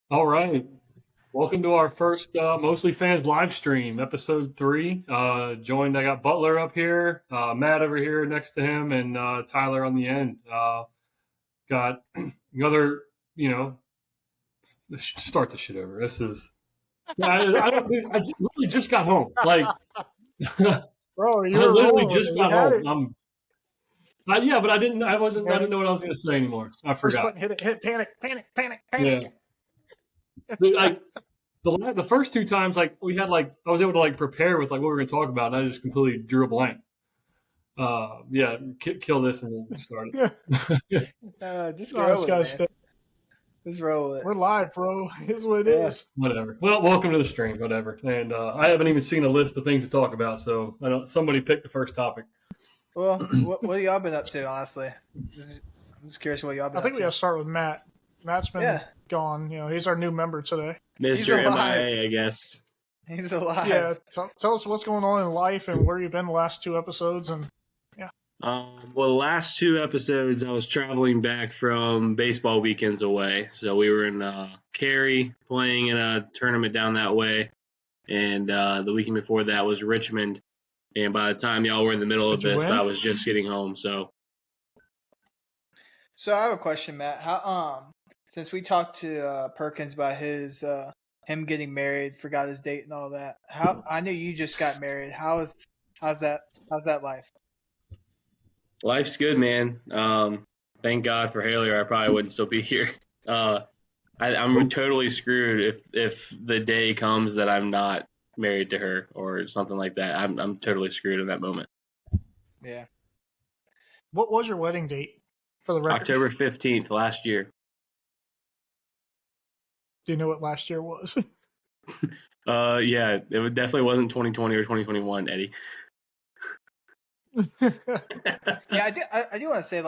All right. Welcome to our first Mostly Fans live stream, episode 3. I got Butler up here, Matt over here next to him, and Tyler on the end. Got another, start the shit over. This is, yeah, I don't, I literally just got home. Like, I Bro, you were literally rolling. just We got had home. Yeah, but I didn't know what I was going to say anymore. I First forgot. button, hit, panic. Yeah. Like, the first 2 times, like we had I was able to prepare with what we were going to talk about, and I just completely drew a blank. Yeah, kill this and we'll start it. Just roll with it. Just roll with it. We're live, bro. Here's what it is. Whatever. Well, welcome to the stream. Whatever. And I haven't even seen a list of things to talk about, so I don't. Somebody pick the first topic. Well, what have y'all been up to, honestly? I'm just curious what y'all been up to. I think we got to start with Matt. Matt's been gone. He's our new member today. Mr. MIA, I guess. He's alive. Yeah, tell us what's going on in life and where you've been the last 2 episodes. And Well, the last 2 episodes, I was traveling back from baseball weekends away. So we were in Cary playing in a tournament down that way. And the weekend before that was Richmond. And by the time y'all were in the middle of this, I was just getting home. So I have a question, Matt. How since we talked to Perkins about his him getting married, forgot his date and all that. I knew you just got married. How's that life? life's good, man. Thank God for Haley, or I probably wouldn't still be here. I'm totally screwed if the day comes that I'm not married to her or something like that. I'm totally screwed in that moment. Yeah. What was your wedding date for the record? October 15th last year. Do you know what last year was? Yeah, it definitely wasn't 2020 or 2021, Eddie. Yeah, I do want to say,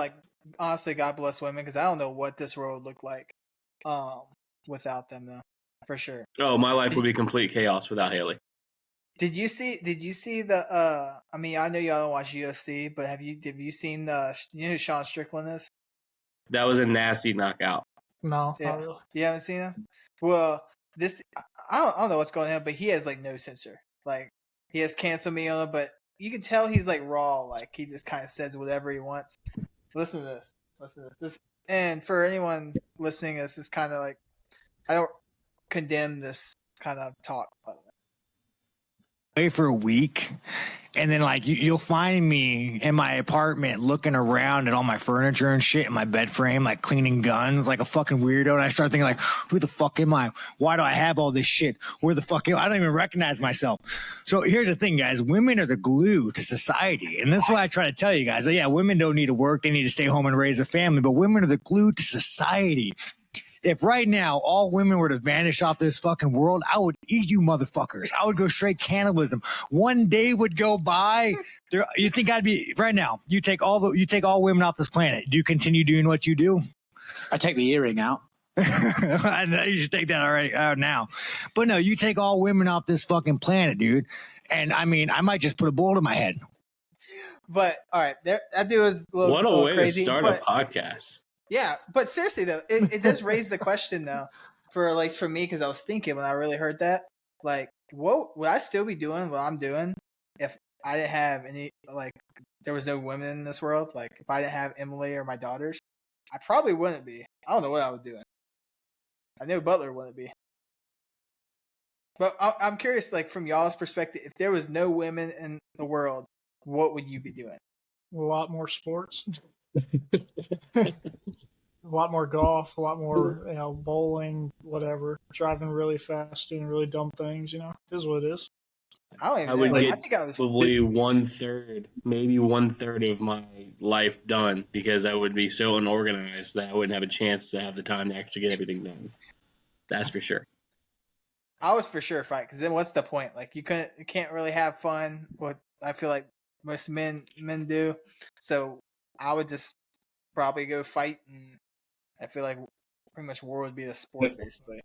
honestly, God bless women, because I don't know what this world would look like without them, though, for sure. Oh, my life would be complete chaos without Haley. Did you see the I mean, I know y'all don't watch UFC, but have you seen you know who Sean Strickland is? That was a nasty knockout. No, Yeah. not really. You haven't seen him? Well, I don't know what's going on, but he has no censor. He has cancel me on it, but you can tell he's raw. He just kind of says whatever he wants. Listen to this. And for anyone listening, this is kind of I don't condemn this kind of talk, by the way. For a week, and then you'll find me in my apartment looking around at all my furniture and shit in my bed frame, cleaning guns like a fucking weirdo. And I start thinking who the fuck am I? Why do I have all this shit? Where the fuck am I? I don't even recognize myself. So here's the thing, guys. Women are the glue to society. And that's why I try to tell you guys that, yeah, women don't need to work. They need to stay home and raise a family, but women are the glue to society. If right now all women were to vanish off this fucking world, I would eat you motherfuckers. I would go straight cannibalism. One day would go by. You think I'd be right now? You take all women off this planet. Do you continue doing what you do? I take the earring out. I know you should take that already out now. But no, you take all women off this fucking planet, dude. And I mean, I might just put a bullet in my head. But all right, that dude is a little, what a little way crazy, to start a podcast. Yeah, but seriously though, it does raise the question though, for me, because I was thinking when I really heard that, what would I still be doing what I'm doing if I didn't have any there was no women in this world? If I didn't have Emily or my daughters, I probably wouldn't be. I don't know what I would do. I know Butler wouldn't be. But I'm curious, from y'all's perspective, if there was no women in the world, what would you be doing? A lot more sports. A lot more golf, a lot more, bowling, whatever. Driving really fast, doing really dumb things, It is what it is. I don't even I would know. get I think I was probably 1/3, maybe 1/3 of my life done, because I would be so unorganized that I wouldn't have a chance to have the time to actually get everything done. That's for sure. I was for sure fight, because then what's the point? You can't really have fun. What I feel like most men do. So I would just probably go fight, and I feel like pretty much war would be the sport, basically.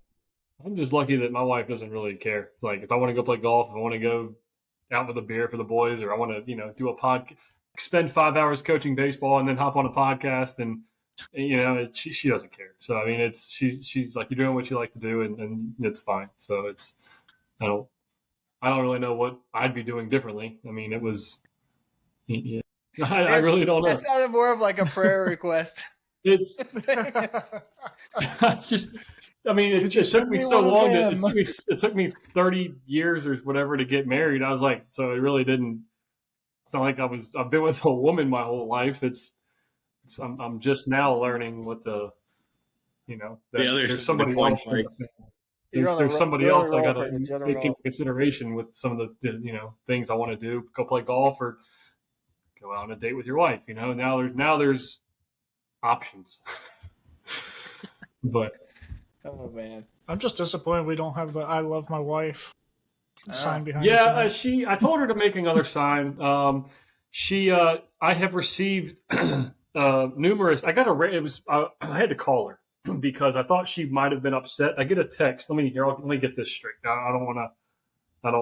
I'm just lucky that my wife doesn't really care. If I want to go play golf, if I want to go out with a beer for the boys, or I want to, do a podcast, spend 5 hours coaching baseball and then hop on a podcast and she doesn't care. So I mean, she's like, you're doing what you like to do, and it's fine. So I don't really know what I'd be doing differently. I mean, it was, yeah. I really don't know. That sounded more of like a prayer request. It's just, I mean, it took me so long. It took me 30 years or whatever to get married. I was like, so it really didn't. It's not like I've been with a woman my whole life. I'm just now learning what there's somebody else. Like, there's somebody else I got to take into consideration with some of the things I want to do. Go play golf or go out on a date with your wife. Now there's options. But oh man, I'm just disappointed we don't have the "I love my wife" sign behind. Yeah, I told her to make another sign. I have received numerous. I had to call her because I thought she might have been upset. I get a text. Let me get this straight. I don't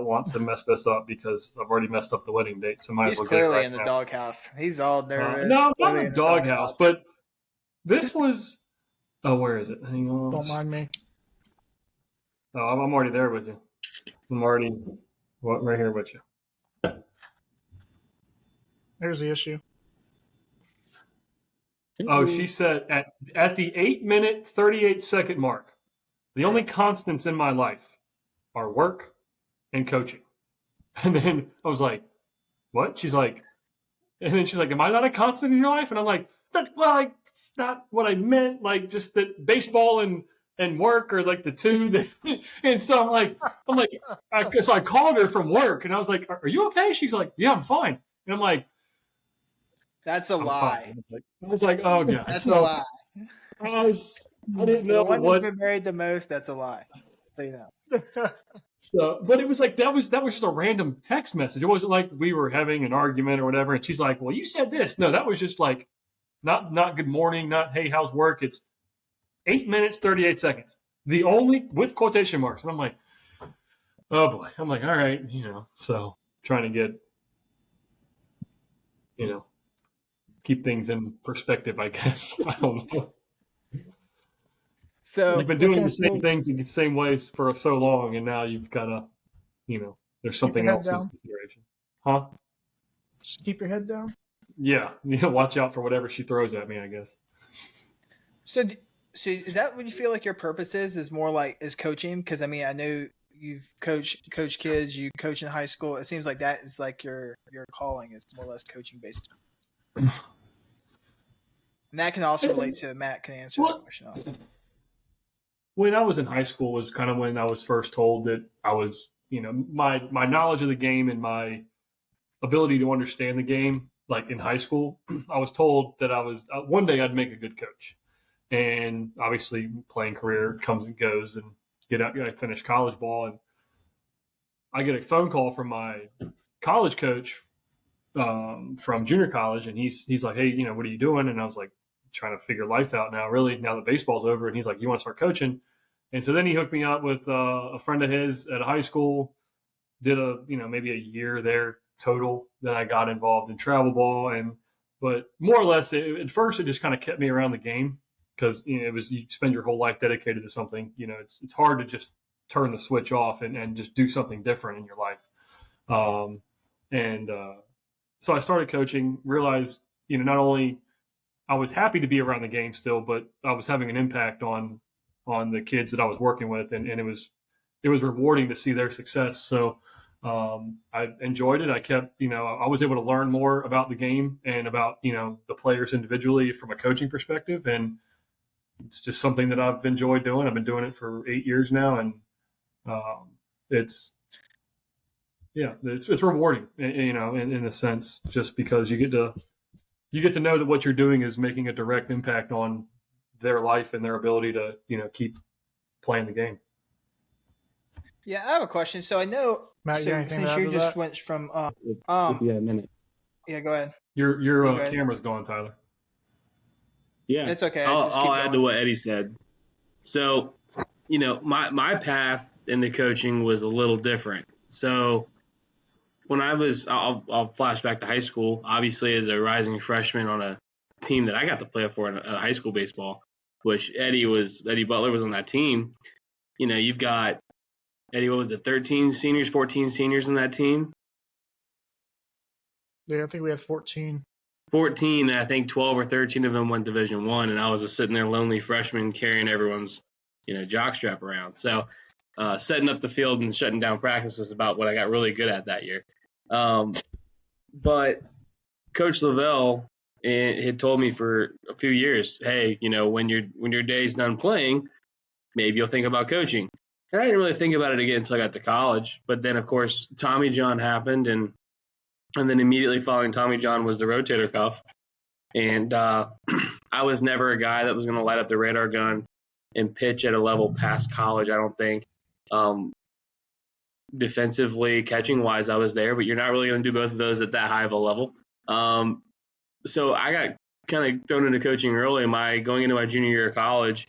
want to mess this up because I've already messed up the wedding date. So he's clearly in the doghouse. He's all nervous. No, not in the doghouse, but this was. Oh, where is it? Hang on. Don't mind me. Oh, I'm already there with you. I'm already right here with you. There's the issue. Oh, she said at the 8-minute 38-second mark, the only constants in my life are work and coaching. And then I was like, what? She's like, am I not a constant in your life? And I'm like, it's not what I meant. Like, just that baseball and work are like the two that, and so so I called her from work and I was like, are you okay? She's like, yeah, I'm fine. And I'm like, that's a lie. I was like, oh god, that's a lie. I didn't know the one that's been married the most. That's a lie. So you know. So, but it was like that was just a random text message. It wasn't like we were having an argument or whatever. And she's like, well, you said this. No, that was just like not good morning, not hey, how's work? It's 8 minutes 38 seconds. The only with quotation marks. And I'm like, oh boy. I'm like, all right, so trying to get keep things in perspective, I guess. I don't know. So you've been doing the same things in the same ways for so long, and now you've got to, there's something else in consideration. Huh? Just keep your head down. Yeah. Watch out for whatever she throws at me, I guess. So is that what you feel like your purpose is more like is coaching? Because I mean, I know you've coached kids, you coach in high school. It seems like that is like your calling is more or less coaching based. And that can also relate to Matt can answer that question also. When I was in high school was kind of when I was first told that I was, my knowledge of the game and my ability to understand the game, like in high school, I was told that I was one day I'd make a good coach. And obviously playing career comes and goes and I finish college ball and I get a phone call from my college coach from junior college. And he's like, hey, what are you doing? And I was like, trying to figure life out now, really, now that baseball's over. And he's like, you want to start coaching? And so then he hooked me up with a friend of his at a high school, did maybe a year there total. Then I got involved in travel ball. But more or less, at first, it just kind of kept me around the game because, you spend your whole life dedicated to something. It's hard to just turn the switch off and just do something different in your life. So I started coaching, realized, not only I was happy to be around the game still, but I was having an impact on the kids that I was working with, and it was rewarding to see their success. So I enjoyed it. I kept, I was able to learn more about the game and about the players individually from a coaching perspective, and it's just something that I've enjoyed doing. I've been doing it for 8 years now, and it's rewarding, in a sense, just because you get to know that what you're doing is making a direct impact on their life and their ability to, keep playing the game. Yeah, I have a question. So I know, Matt, since you just went from, a minute. Yeah, go ahead. Your camera's going, Tyler. Yeah, it's okay. I'll add to what Eddie said. So, my path into coaching was a little different. So when I'll flash back to high school, obviously as a rising freshman on a team that I got to play for in high school baseball, which Eddie Butler was on that team. You know, you've got Eddie, what was it, 13 seniors, 14 seniors in that team? Yeah, I think we had 14. 14, and I think 12 or 13 of them went Division I, and I was a sitting there lonely freshman carrying everyone's, jockstrap around. So setting up the field and shutting down practice was about what I got really good at that year. But Coach Lavelle had told me for a few years, hey, when your day's done playing, maybe you'll think about coaching. And I didn't really think about it again until I got to college. But then, of course, Tommy John happened, and then immediately following Tommy John was the rotator cuff. And I was never a guy that was going to light up the radar gun and pitch at a level past college, I don't think. Defensively, catching-wise, I was there, but you're not really going to do both of those at that high of a level. So I got kind of thrown into coaching early. Going into my junior year of college,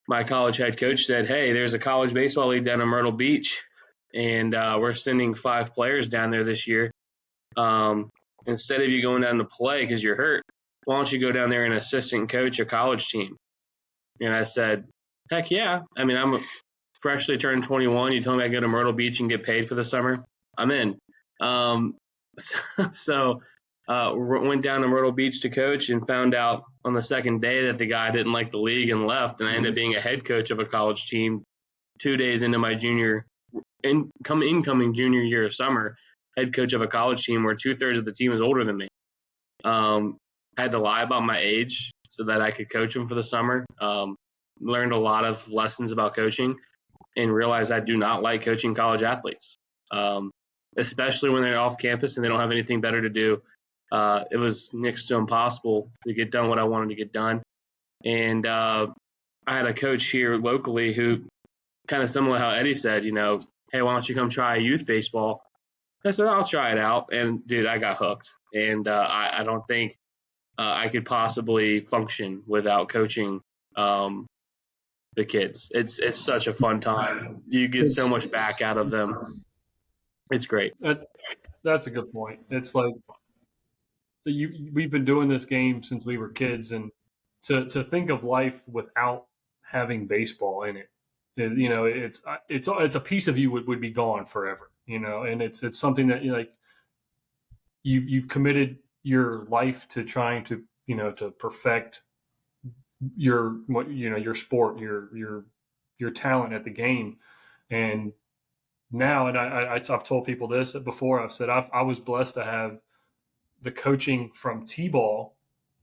my college head coach said, hey, there's a college baseball league down in Myrtle Beach, and we're sending 5 players down there this year. Instead of you going down to play because you're hurt, why don't you go down there and assistant coach a college team? And I said, heck yeah. I mean, I'm freshly turned 21. You told me I go to Myrtle Beach and get paid for the summer. I'm in. So went down to Myrtle Beach to coach and found out on the second day that the guy didn't like the league and left. And I ended up being a head coach of a college team 2 days into my incoming junior year of summer, head coach of a college team where 2/3 of the team is older than me. I had to lie about my age so that I could coach them for the summer. Learned a lot of lessons about coaching and realized I do not like coaching college athletes, especially when they're off campus and they don't have anything better to do. It was next to impossible to get done what I wanted to get done. And I had a coach here locally who, kind of similar to how Eddie said, hey, why don't you come try youth baseball? I said, I'll try it out. And, dude, I got hooked. And I don't think I could possibly function without coaching the kids. It's such a fun time. You get so much back out of them. It's great. That's a good point. It's like we've been doing this game since we were kids, and to think of life without having baseball in it, it's a piece of you would be gone forever. And it's something that you've committed your life to trying to to perfect your sport, your talent at the game. And now, and I've told people this before, I've said I was blessed to have the coaching from T-ball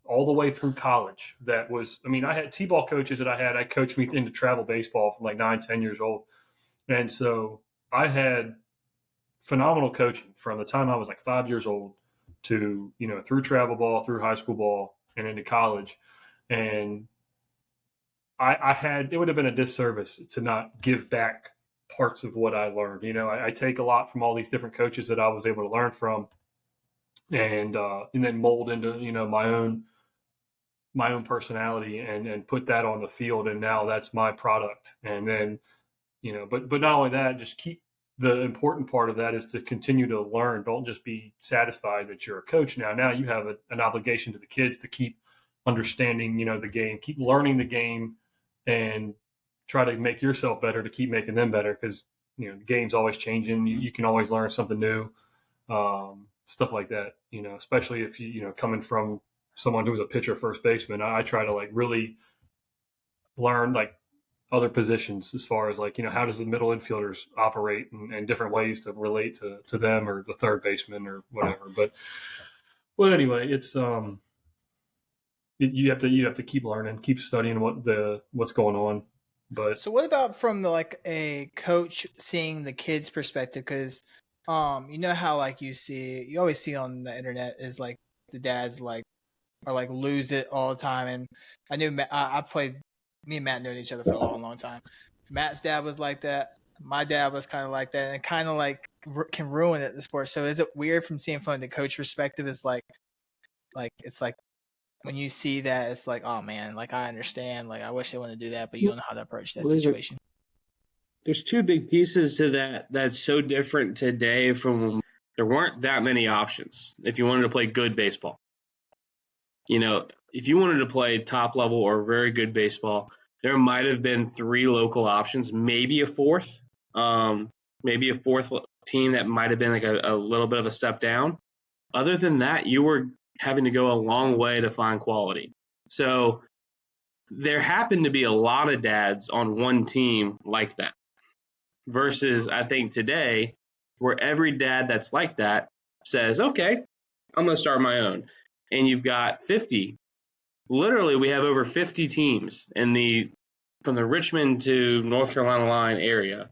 all the way through college. I had T-ball coaches I coached me into travel baseball from like 9-10 years old. And so I had phenomenal coaching from the time I was like 5 years old to, through travel ball, through high school ball, and into college. And it would have been a disservice to not give back parts of what I learned. I take a lot from all these different coaches that I was able to learn from, and then mold into, my own personality and put that on the field. And now that's my product. And then, but not only that, just keep the important part of that is to continue to learn. Don't just be satisfied that you're a coach now. Now you have an obligation to the kids to keep understanding, the game, keep learning the game, and try to make yourself better to keep making them better, because the game's always changing. You can always learn something new, stuff like that. Especially if you coming from someone who was a pitcher, first baseman. I try to really learn other positions as far as how does the middle infielders operate, and different ways to relate to them, or the third baseman or whatever. But anyway, it's you have to keep learning, keep studying what's going on. But so what about from a coach seeing the kids' perspective? Because how you always see on the internet is the dads are lose it all the time. And I knew I played. Me and Matt known each other for a long, long time. Matt's dad was like that. My dad was kind of like that, and kind of can ruin it, the sport. So is it weird from seeing from the coach perspective? It's it's when you see that, it's oh man, I understand. I wish they wouldn't do that, but you don't know how to approach that situation. There's two big pieces to that that's so different today from when there weren't that many options if you wanted to play good baseball. if you wanted to play top level or very good baseball, there might have been 3 local options, maybe a fourth, maybe a fourth team that might have been like a little bit of a step down. Other than that, you were having to go a long way to find quality. So there happened to be a lot of dads on one team like that versus I think today where every dad that's like that says, okay, I'm going to start my own. And you've got 50. Literally, we have over 50 teams from the Richmond to North Carolina line area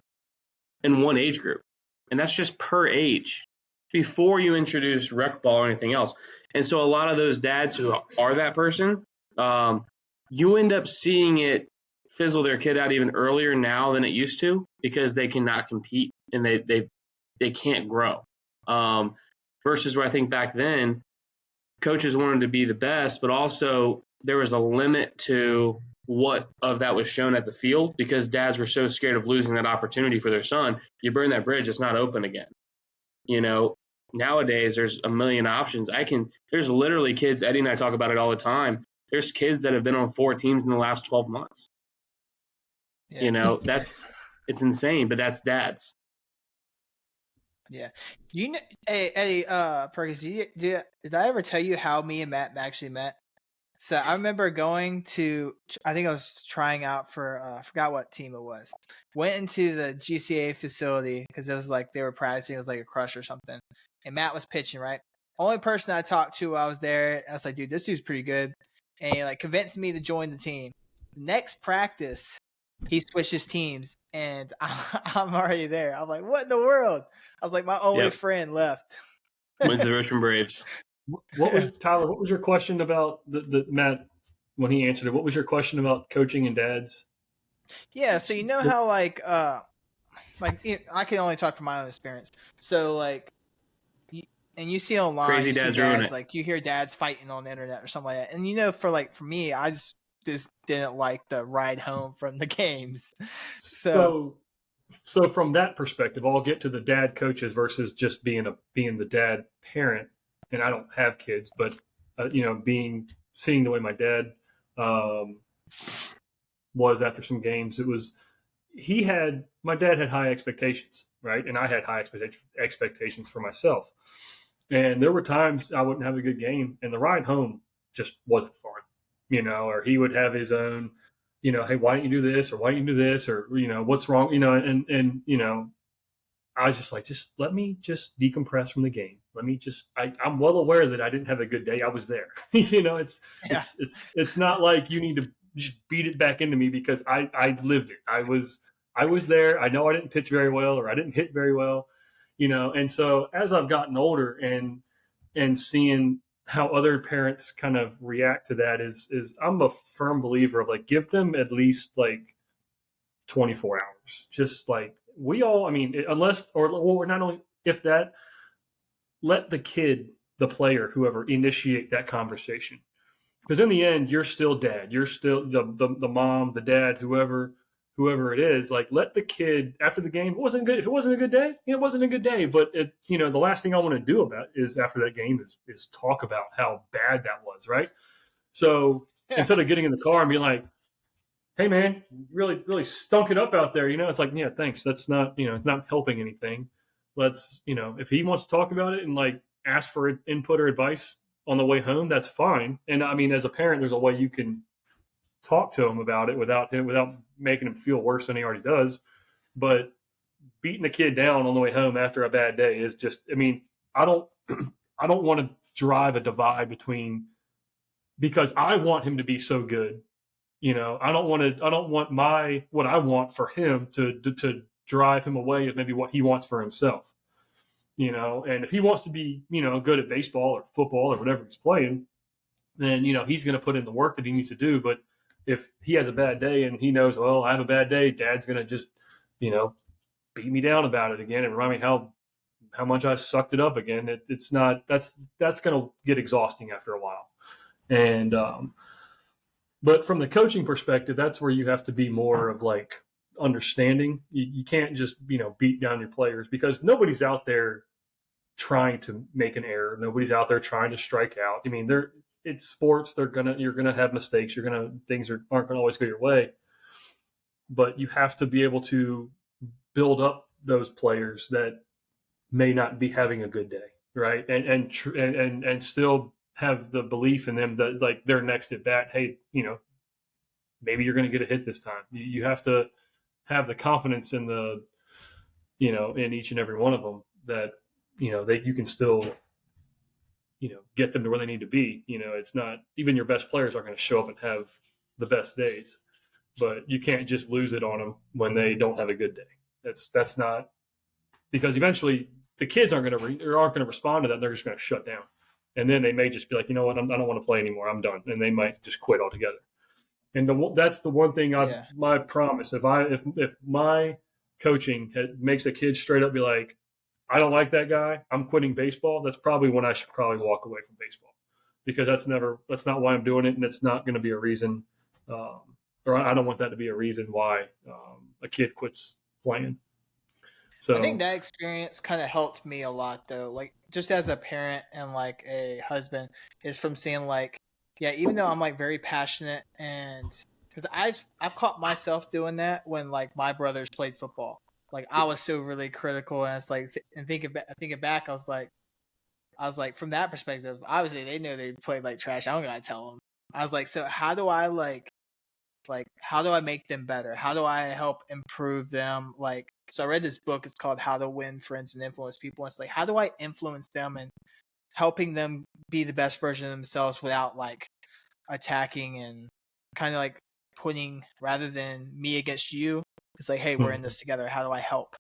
in one age group. And that's just per age before you introduce rec ball or anything else. And so a lot of those dads who are that person, you end up seeing it fizzle their kid out even earlier now than it used to because they cannot compete and they can't grow. Versus where I think back then, coaches wanted to be the best, but also there was a limit to what of that was shown at the field because dads were so scared of losing that opportunity for their son. You burn that bridge, it's not open again. Nowadays there's a million options. There's literally kids, Eddie and I talk about it all the time. There's kids that have been on 4 teams in the last 12 months. Yeah. It's insane, but that's dads. Yeah. Hey, Eddie, Perkins, did I ever tell you how me and Matt actually met? So I remember going to, I think I was trying out for, I forgot what team it was. Went into the GCA facility because it was like they were practicing. It was like a crush or something. And Matt was pitching, right? Only person I talked to while I was there, I was like, dude, this dude's pretty good. And he like convinced me to join the team. Next practice, he switches teams and I'm already there. I'm like, what in the world? I was like, my only friend left. Wins the Richmond Braves. What was Tyler? What was your question about the Matt when he answered it? What was your question about coaching and dads? Yeah, so how like I can only talk from my own experience. So like, you see online, crazy dads ruin it. Like you hear dads fighting on the internet or something like that. And for me, I just didn't like the ride home from the games. So from that perspective, I'll get to the dad coaches versus just being the dad parent. And I don't have kids, but seeing the way my dad was after some games, my dad had high expectations, right? And I had high expectations for myself. And there were times I wouldn't have a good game, and the ride home just wasn't fun, or he would have his own, hey, why don't you do this, or why don't you do this, or what's wrong, and I was just like, just let me just decompress from the game. Let me I'm well aware that I didn't have a good day. I was there. It's not like you need to just beat it back into me because I lived it. I was there. I know I didn't pitch very well or I didn't hit very well, and so as I've gotten older and seeing how other parents kind of react to that is I'm a firm believer of like, give them at least like 24 hours, just like, unless, or not only if that, let the kid, the player, whoever, initiate that conversation. Because in the end, you're still dad. You're still the mom, the dad, whoever it is. Like, let the kid, after the game, it wasn't good. If it wasn't a good day, it wasn't a good day. But the last thing I want to do about is after that game is talk about how bad that was, right? So instead of getting in the car and being like, hey man, really, really stunk it up out there. It's like, yeah, thanks. That's not, it's not helping anything. Let's, if he wants to talk about it and like ask for input or advice on the way home, that's fine. And I mean, as a parent, there's a way you can talk to him about it without making him feel worse than he already does. But beating the kid down on the way home after a bad day is just, I don't want to drive a divide because I want him to be so good. I don't want what I want for him to drive him away of maybe what he wants for himself, and if he wants to be, good at baseball or football or whatever he's playing, then, he's going to put in the work that he needs to do. But if he has a bad day and he knows, well, I have a bad day, dad's going to just, beat me down about it again and remind me how much I sucked it up again. It's not, that's going to get exhausting after a while. And, but from the coaching perspective, that's where you have to be more of like understanding. You can't just, beat down your players because nobody's out there trying to make an error. Nobody's out there trying to strike out. it's sports. You're gonna have mistakes. Things aren't gonna always go your way. But you have to be able to build up those players that may not be having a good day, right? And still have the belief in them that like their next at bat, hey, maybe you're going to get a hit this time. You have to have the confidence in in each and every one of them that that you can still get them to where they need to be. It's not even your best players aren't going to show up and have the best days, but you can't just lose it on them when they don't have a good day. That's not, because eventually the kids aren't going to respond to that. They're just going to shut down, and then they may just be like, you know what, I don't want to play anymore. I'm done, and they might just quit altogether. And that's the one thing my promise. If my coaching makes a kid straight up be like, I don't like that guy, I'm quitting baseball. That's probably when I should probably walk away from baseball, because that's not why I'm doing it, and it's not going to be a reason, or I don't want that to be a reason why a kid quits playing. So I think that experience kind of helped me a lot, though. Like just as a parent and like a husband, is from seeing like, yeah, even though I'm like very passionate, and because I've caught myself doing that when like my brothers played football. Like I was so really critical, and it's like, and thinking back, I was like, from that perspective, obviously they know they played like trash. I don't gotta tell them. I was like, so how do I how do I make them better? How do I help improve them? Like, so I read this book. It's called How to Win Friends and Influence People. And it's like, how do I influence them and helping them be the best version of themselves without like attacking and kind of like putting, rather than me against you, it's like, hey, we're in this together. How do I help?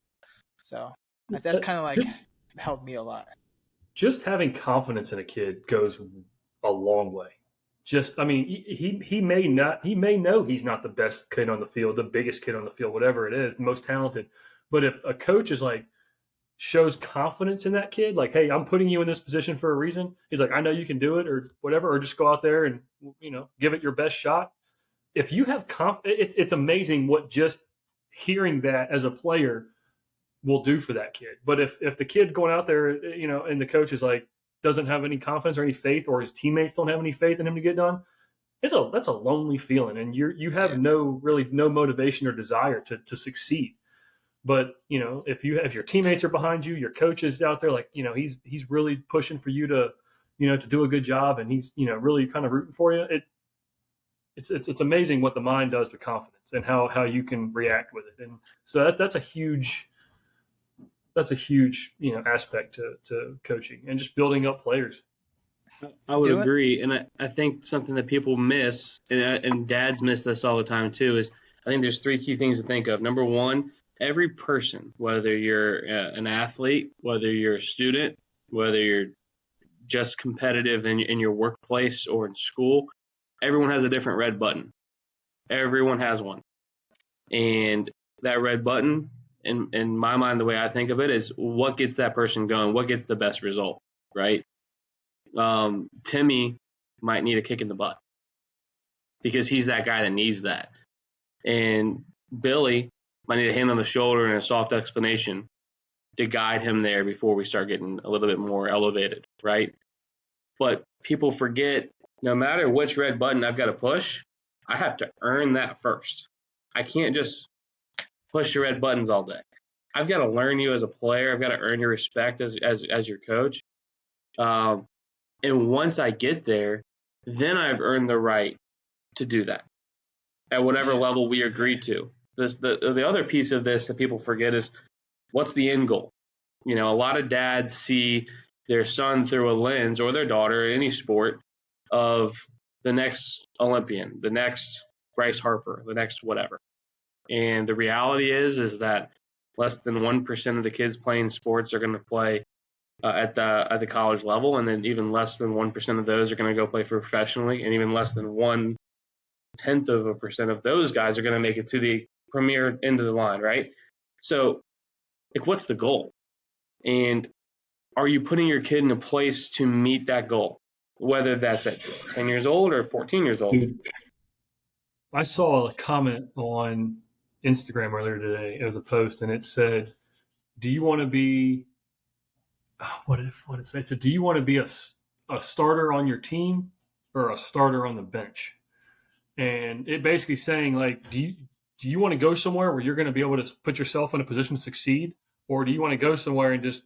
So that's kind of like helped me a lot. Just having confidence in a kid goes a long way. I mean, he may know he's not the best kid on the field, the biggest kid on the field, whatever it is, the most talented. But if a coach is like, shows confidence in that kid, like, hey, I'm putting you in this position for a reason. He's like, I know you can do it, or whatever, or just go out there and give it your best shot. If you have it's amazing what just hearing that as a player will do for that kid. But if the kid going out there, and the coach is like, doesn't have any confidence or any faith, or his teammates don't have any faith in him to get done, that's a lonely feeling, and you have no motivation or desire to succeed. But if your teammates are behind you, your coach is out there, like he's really pushing for you to to do a good job, and he's really kind of rooting for you. It's amazing what the mind does with confidence and how you can react with it. And so that's a huge aspect to coaching and just building up players. I would agree, and I think something that people miss, and dads miss this all the time too, is I think there's three key things to think of. Number one, every person, whether you're an athlete, whether you're a student, whether you're just competitive in your workplace or in school, everyone has a different red button. Everyone has one. And that red button, in my mind, the way I think of it, is what gets that person going, what gets the best result, right? Timmy might need a kick in the butt because he's that guy that needs that. And Billy might need a hand on the shoulder and a soft explanation to guide him there before we start getting a little bit more elevated, right? But people forget, no matter which red button I've got to push, I have to earn that first. I can't just push the red buttons all day. I've got to learn you as a player. I've got to earn your respect as your coach. And once I get there, then I've earned the right to do that at whatever level we agreed to. The other piece of this that people forget is, what's the end goal? A lot of dads see their son through a lens, or their daughter, any sport, of the next Olympian, the next Bryce Harper, the next whatever. And the reality is that less than 1% of the kids playing sports are going to play at the college level, and then even less than 1% of those are going to go play for professionally, and even less than 0.1% of those guys are going to make it to the premier end of the line, right? So, what's the goal? And are you putting your kid in a place to meet that goal, whether that's at 10 years old or 14 years old? I saw a comment on Instagram earlier today. It was a post, and it said, do you want to be what did it say? It said, do you want to be a starter on your team, or a starter on the bench. And it basically saying like, do you want to go somewhere where you're going to be able to put yourself in a position to succeed, or do you want to go somewhere and just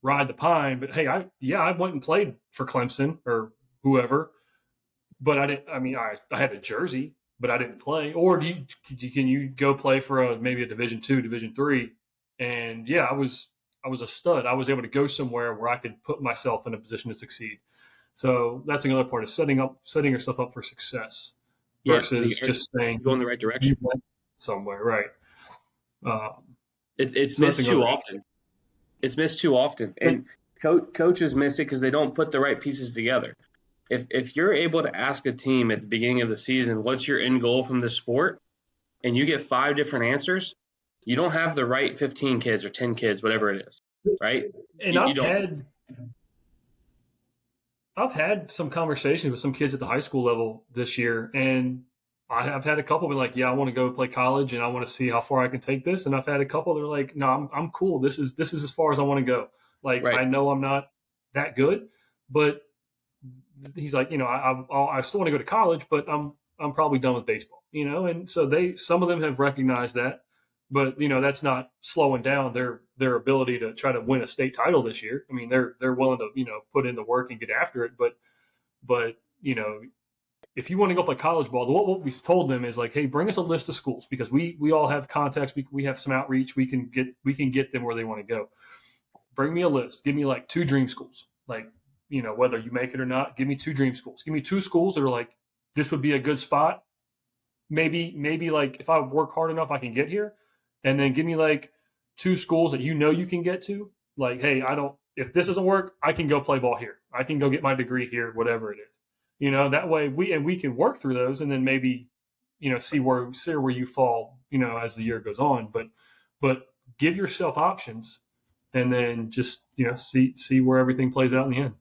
ride the pine? But hey, I went and played for Clemson or whoever, but I didn't. I mean, I had a jersey, but I didn't play. Or can you go play for maybe a Division II, Division III? And yeah, I was a stud. I was able to go somewhere where I could put myself in a position to succeed. So that's another part of setting yourself up for success versus just saying go in the right direction. you went somewhere, right? It's missed too often. It's missed too often, and coaches miss it because they don't put the right pieces together. If you're able to ask a team at the beginning of the season, what's your end goal from this sport, and you get 5 different answers, you don't have the right 15 kids or 10 kids, whatever it is, right? And I've had some conversations with some kids at the high school level this year, and I have had a couple be like, yeah, I want to go play college and I want to see how far I can take this. And I've had a couple that are like, no, I'm cool. This is as far as I want to go. Like, right. I know I'm not that good, but he's like, I still want to go to college, but I'm probably done with baseball, And so some of them have recognized that, but that's not slowing down their ability to try to win a state title this year. I mean, they're willing to put in the work and get after it, but if you want to go play college ball, what we've told them is like, hey, bring us a list of schools because we all have contacts, we have some outreach, we can get them where they want to go. Bring me a list. Give me like 2 dream schools, like whether you make it or not. Give me 2 dream schools. Give me 2 schools that are like, this would be a good spot. Maybe like if I work hard enough, I can get here. And then give me like 2 schools that you can get to. Like, hey, if this doesn't work, I can go play ball here. I can go get my degree here, whatever it is. That way we can work through those and then maybe, see where you fall, as the year goes on. But give yourself options and then just, see where everything plays out in the end.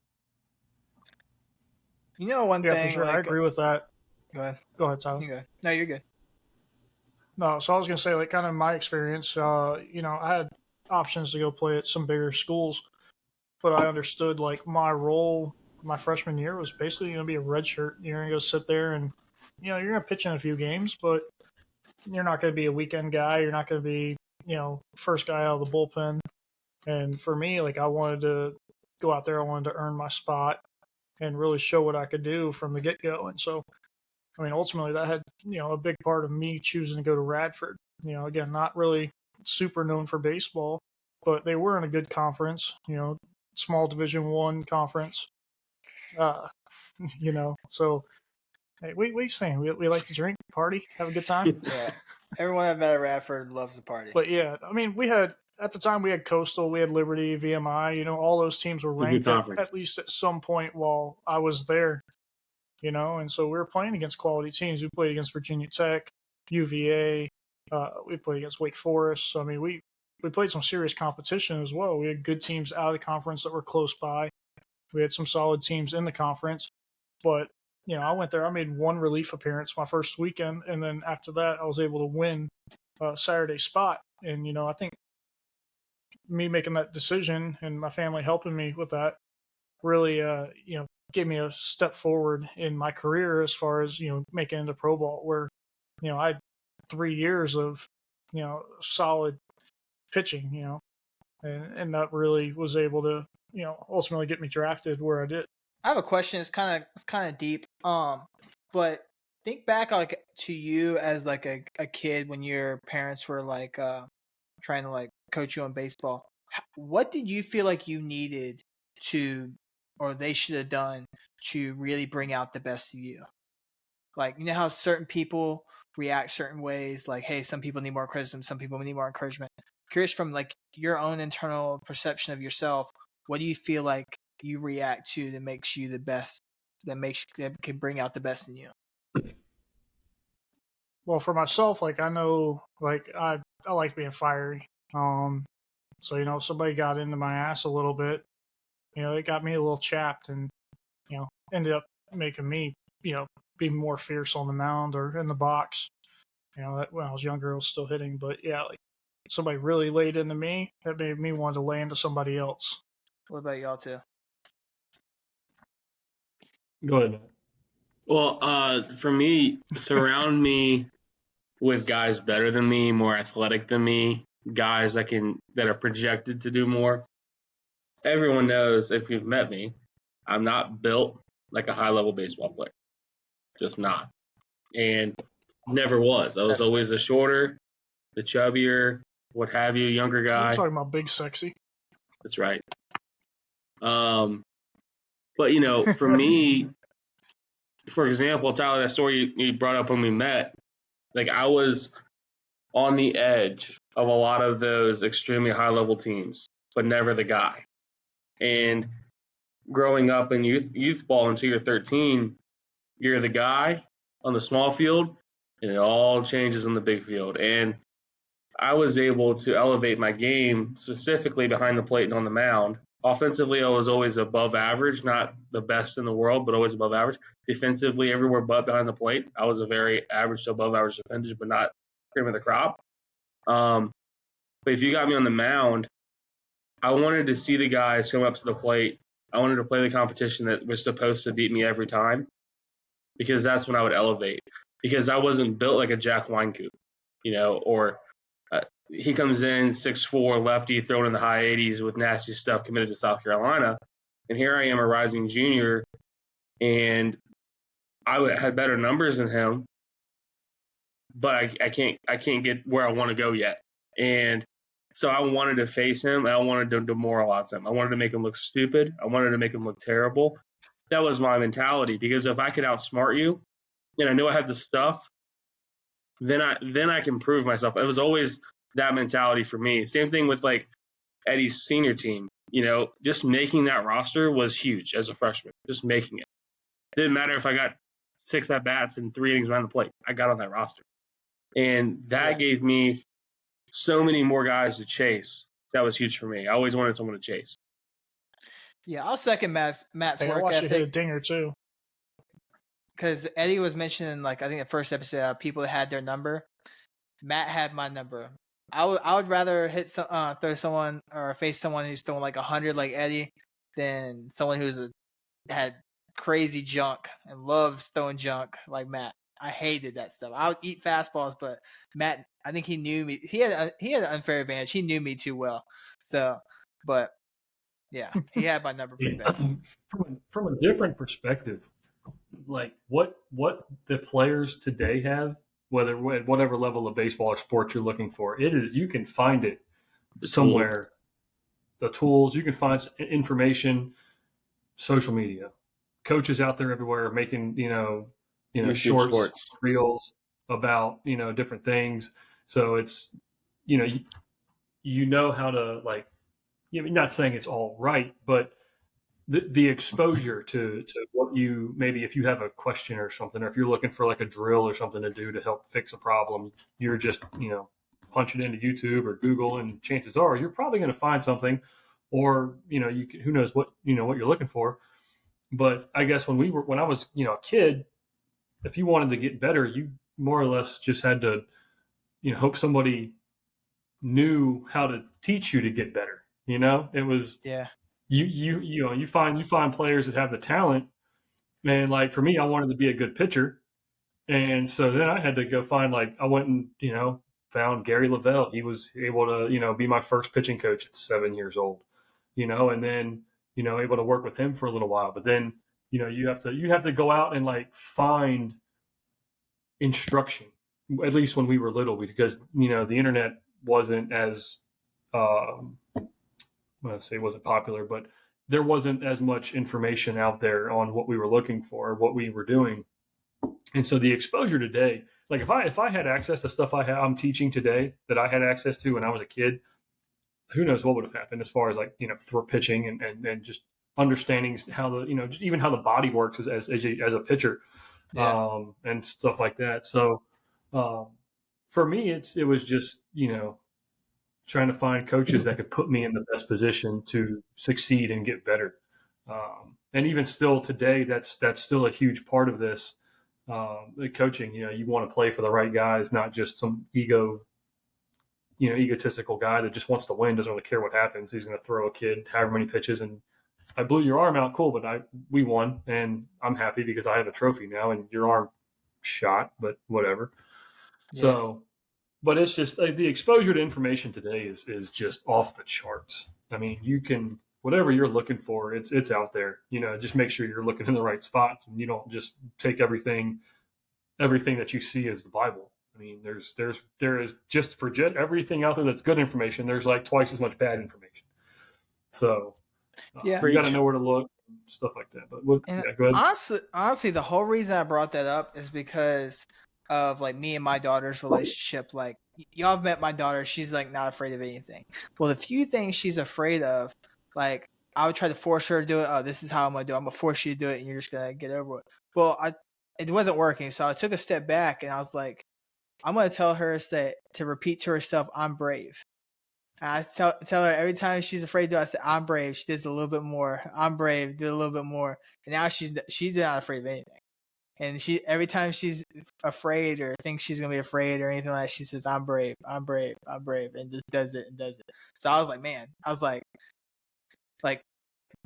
One thing. Yeah, for sure. I agree with that. Go ahead, Tyler. You go. No, you're good. No, so I was going to say, like, kind of my experience, I had options to go play at some bigger schools, but I understood, like, my role my freshman year was basically going to be a red shirt. You're going to go sit there and, you're going to pitch in a few games, but you're not going to be a weekend guy. You're not going to be, first guy out of the bullpen. And for me, like, I wanted to go out there. I wanted to earn my spot and really show what I could do from the get-go. And so, I mean, ultimately that had, a big part of me choosing to go to Radford. Again, not really super known for baseball, but they were in a good conference, small Division I conference. So hey, we saying we like to drink, party, have a good time. Yeah, everyone I've met at Radford loves the party. But yeah, I mean, we had Coastal, we had Liberty, VMI. All those teams were ranked at least at some point while I was there. And so we were playing against quality teams. We played against Virginia Tech, UVA. We played against Wake Forest. So I mean, we played some serious competition as well. We had good teams out of the conference that were close by. We had some solid teams in the conference, but I went there. I made 1 relief appearance my first weekend, and then after that, I was able to win a Saturday spot. And I think me making that decision and my family helping me with that really, gave me a step forward in my career as far as making into pro ball. Where I had 3 years of solid pitching, and that really was able to ultimately get me drafted where I did. I have a question. It's kind of deep. But think back like to you as like a kid when your parents were like trying to like coach you on baseball. What did you feel like you needed to, or they should have done to really bring out the best of you? Like, how certain people react certain ways. Like, hey, some people need more criticism, some people need more encouragement. Curious from like your own internal perception of yourself. What do you feel like you react to that makes you the best, that can bring out the best in you? Well, for myself, like I know, like I like being fiery. So if somebody got into my ass a little bit, it got me a little chapped, and ended up making me be more fierce on the mound or in the box. That when I was younger, I was still hitting, but yeah, like somebody really laid into me, that made me want to lay into somebody else. What about y'all too? Go ahead, Matt. Well, for me, surround me with guys better than me, more athletic than me, guys that are projected to do more. Everyone knows if you've met me, I'm not built like a high level baseball player. Just not. And never was. I was That's always the shorter, the chubbier, what have you, younger You're guy. talking about big sexy. That's right. But for me, for example, Tyler, that story you brought up when we met, like I was on the edge of a lot of those extremely high level teams, but never the guy. And growing up in youth ball until you're 13, you're the guy on the small field, and it all changes on the big field. And I was able to elevate my game specifically behind the plate and on the mound. Offensively, I was always above average, not the best in the world, but always above average. Defensively, everywhere but behind the plate, I was a very average to above average defender, but not cream of the crop. But if you got me on the mound, I wanted to see the guys come up to the plate. I wanted to play the competition that was supposed to beat me every time, because that's when I would elevate. Because I wasn't built like a Jack Weinkoop, or he comes in 6'4", lefty, throwing in the high 80s with nasty stuff, committed to South Carolina. And here I am, a rising junior, and I had better numbers than him, but I can't get where I want to go yet. And so I wanted to face him, and I wanted to demoralize him. I wanted to make him look stupid. I wanted to make him look terrible. That was my mentality, because if I could outsmart you, and I knew I had the stuff, then I can prove myself. It was always that mentality for me. Same thing with like Eddie's senior team. Just making that roster was huge as a freshman. Just making it. Didn't matter if I got 6 at bats and 3 innings behind the plate. I got on that roster, and that gave me so many more guys to chase. That was huge for me. I always wanted someone to chase. Yeah, I'll second Matt's Hey, I work watched you hit a ethic, dinger too. because Eddie was mentioning, like, I think the first episode, people that had their number. Matt had my number. I would rather throw someone or face someone who's throwing like 100 like Eddie than someone who's had crazy junk and loves throwing junk like Matt. I hated that stuff. I would eat fastballs, but Matt, I think he knew me. He had an unfair advantage. He knew me too well. So, but yeah, he had my number pretty bad. From a different perspective, like what the players today have, whether at whatever level of baseball or sport you're looking for, you can find it somewhere. The tools, you can find information, social media, coaches out there everywhere making shorts, reels about different things. So it's you know how to, like, not saying it's all right, but the exposure to what you, maybe if you have a question or something, or if you're looking for like a drill or something to do to help fix a problem, you're just punch it into YouTube or Google, and chances are you're probably going to find something, or who knows what what you're looking for. But I guess when I was a kid, if you wanted to get better, you more or less just had to hope somebody knew how to teach you to get better. It was you find players that have the talent, and like for me, I wanted to be a good pitcher, and so then I had to go find, like, I went and found Gary Lavelle. He was able to be my first pitching coach at 7 years old, and then able to work with him for a little while. But then you have to go out and like find instruction, at least when we were little, because the internet wasn't as it wasn't popular, but there wasn't as much information out there on what we were looking for, what we were doing. And so the exposure today, like if I had access to stuff I'm teaching today that I had access to when I was a kid, who knows what would have happened as far as like throw pitching and just understanding how the just even how the body works as a pitcher, and stuff like that. So for me, it was just trying to find coaches that could put me in the best position to succeed and get better. And even still today, that's still a huge part of this. The coaching, you want to play for the right guys, not just some egotistical guy that just wants to win, doesn't really care what happens. He's going to throw a kid however many pitches and I blew your arm out, cool, but we won, and I'm happy because I have a trophy now, and your arm shot, but whatever. Yeah. So, but it's just like, the exposure to information today is just off the charts. I mean, you can whatever you're looking for, it's out there. Just make sure you're looking in the right spots, and you don't just take everything that you see as the Bible. I mean, there is just for everything out there that's good information. There's like twice as much bad information. So Yeah. you got to know where to look, stuff like that. But go ahead. Honestly, the whole reason I brought that up is because of like me and my daughter's relationship. Like y'all have met my daughter, she's like not afraid of anything. Well, the few things she's afraid of, like I would try to force her to do it. Oh, this is how I'm gonna do it. I'm gonna force you to do it, and you're just gonna get over it. Well, it wasn't working, so I took a step back and I was like, I'm gonna tell her to repeat to herself, "I'm brave." And I tell her every time she's afraid to, I say, "I'm brave." She does a little bit more. I'm brave. Do a little bit more. And now she's not afraid of anything. And every time she's afraid or thinks she's gonna be afraid or anything like that, she says, "I'm brave. I'm brave. I'm brave," and just does it and does it. So I was like, man, like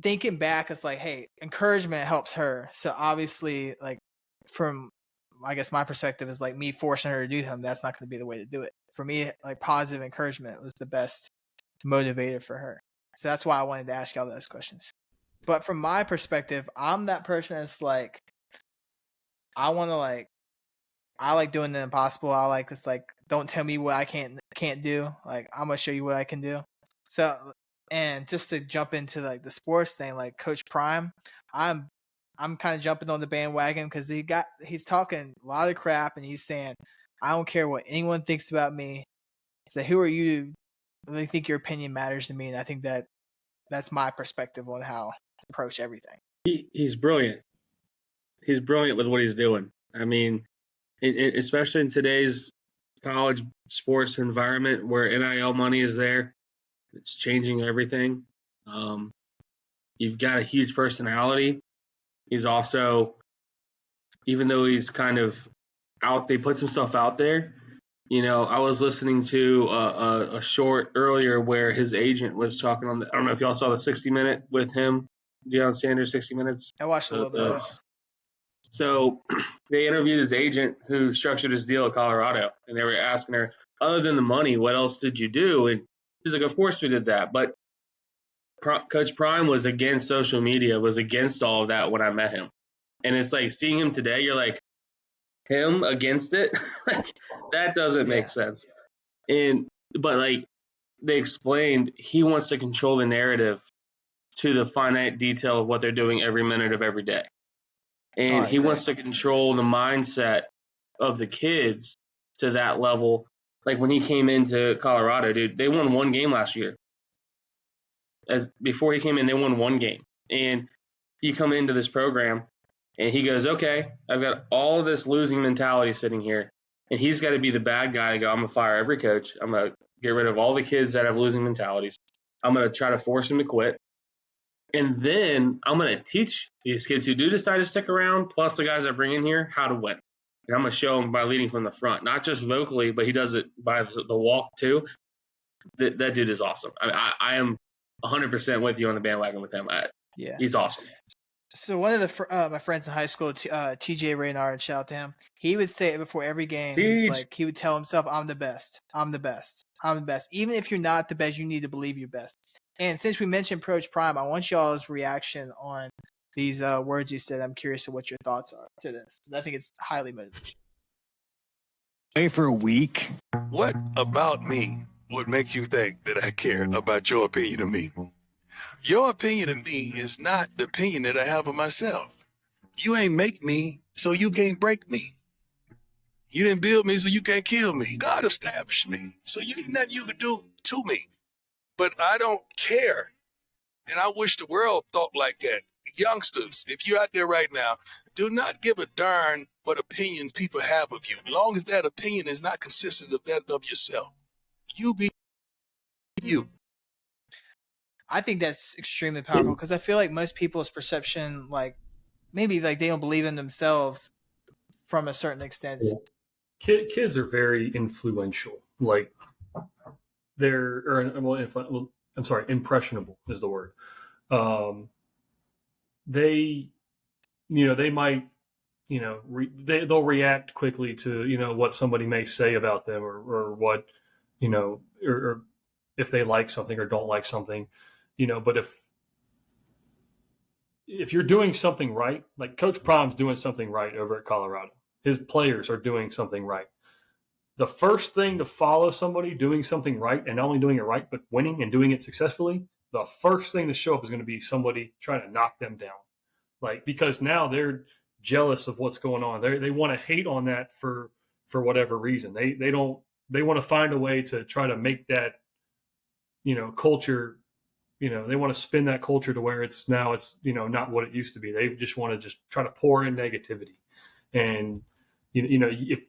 thinking back, it's like, hey, encouragement helps her. So obviously, like from I guess my perspective is like me forcing her to do something. That's not going to be the way to do it. For me, like positive encouragement was the best motivator for her. So that's why I wanted to ask y'all those questions. But from my perspective, I'm that person that's like, I like doing the impossible. I like this, like, don't tell me what I can't do. Like, I'm gonna show you what I can do. So, and just to jump into like the sports thing, like Coach Prime, I'm kind of jumping on the bandwagon because he's talking a lot of crap and he's saying, I don't care what anyone thinks about me. So who are you to really think your opinion matters to me? And I think that's my perspective on how to approach everything. He's brilliant. He's brilliant with what he's doing. I mean, especially in today's college sports environment where NIL money is there, it's changing everything. You've got a huge personality. He's also, even though he's kind of he puts himself out there. I was listening to a short earlier where his agent was talking on I don't know if y'all saw the 60-minute with him, Deion Sanders, 60 Minutes. I watched a little bit of it. So they interviewed his agent who structured his deal at Colorado, and they were asking her, other than the money, what else did you do? And she's like, of course we did that. But Coach Prime was against social media, was against all of that when I met him. And it's like seeing him today, you're like, him against it? Like, that doesn't make sense. But like they explained, he wants to control the narrative to the finite detail of what they're doing every minute of every day. And he wants to control the mindset of the kids to that level. Like when he came into Colorado, dude, they won one game last year. Before he came in, they won one game. And you come into this program and he goes, okay, I've got all this losing mentality sitting here. And he's got to be the bad guy to go, I'm going to fire every coach. I'm going to get rid of all the kids that have losing mentalities. I'm going to try to force them to quit. And then I'm going to teach these kids who do decide to stick around, plus the guys I bring in here, how to win. And I'm going to show them by leading from the front, not just vocally, but he does it by the walk too. That dude is awesome. I am 100% with you on the bandwagon with him. He's awesome. So one of my friends in high school, TJ Raynard, shout out to him. He would say it before every game. He's like, he would tell himself, I'm the best. I'm the best. I'm the best. Even if you're not the best, you need to believe you're best. And since we mentioned Coach Prime, I want y'all's reaction on these words you said. I'm curious to what your thoughts are to this. I think it's highly motivating. Away for a week. What about me would make you think that I care about your opinion of me? Your opinion of me is not the opinion that I have of myself. You ain't make me, so you can't break me. You didn't build me, so you can't kill me. God established me, so you ain't nothing you can do to me. But I don't care, and I wish the world thought like that. Youngsters, if you're out there right now, do not give a darn what opinions people have of you, as long as that opinion is not consistent of that of yourself. You be you. I think that's extremely powerful because I feel like most people's perception, like maybe like they don't believe in themselves from a certain extent. Kids are very influential. Like impressionable is the word. they, they might, they'll react quickly to, what somebody may say about them or what, or if they like something or don't like something, but if you're doing something right, like Coach Prom's doing something right over at Colorado, his players are doing something right. The first thing to follow somebody doing something right, and not only doing it right, but winning and doing it successfully, the first thing to show up is going to be somebody trying to knock them down. Like, because now they're jealous of what's going on. They want to hate on that for whatever reason. They want to find a way to try to make that, culture, they want to spin that culture to where it's not what it used to be. They just want to just try to pour in negativity. And, if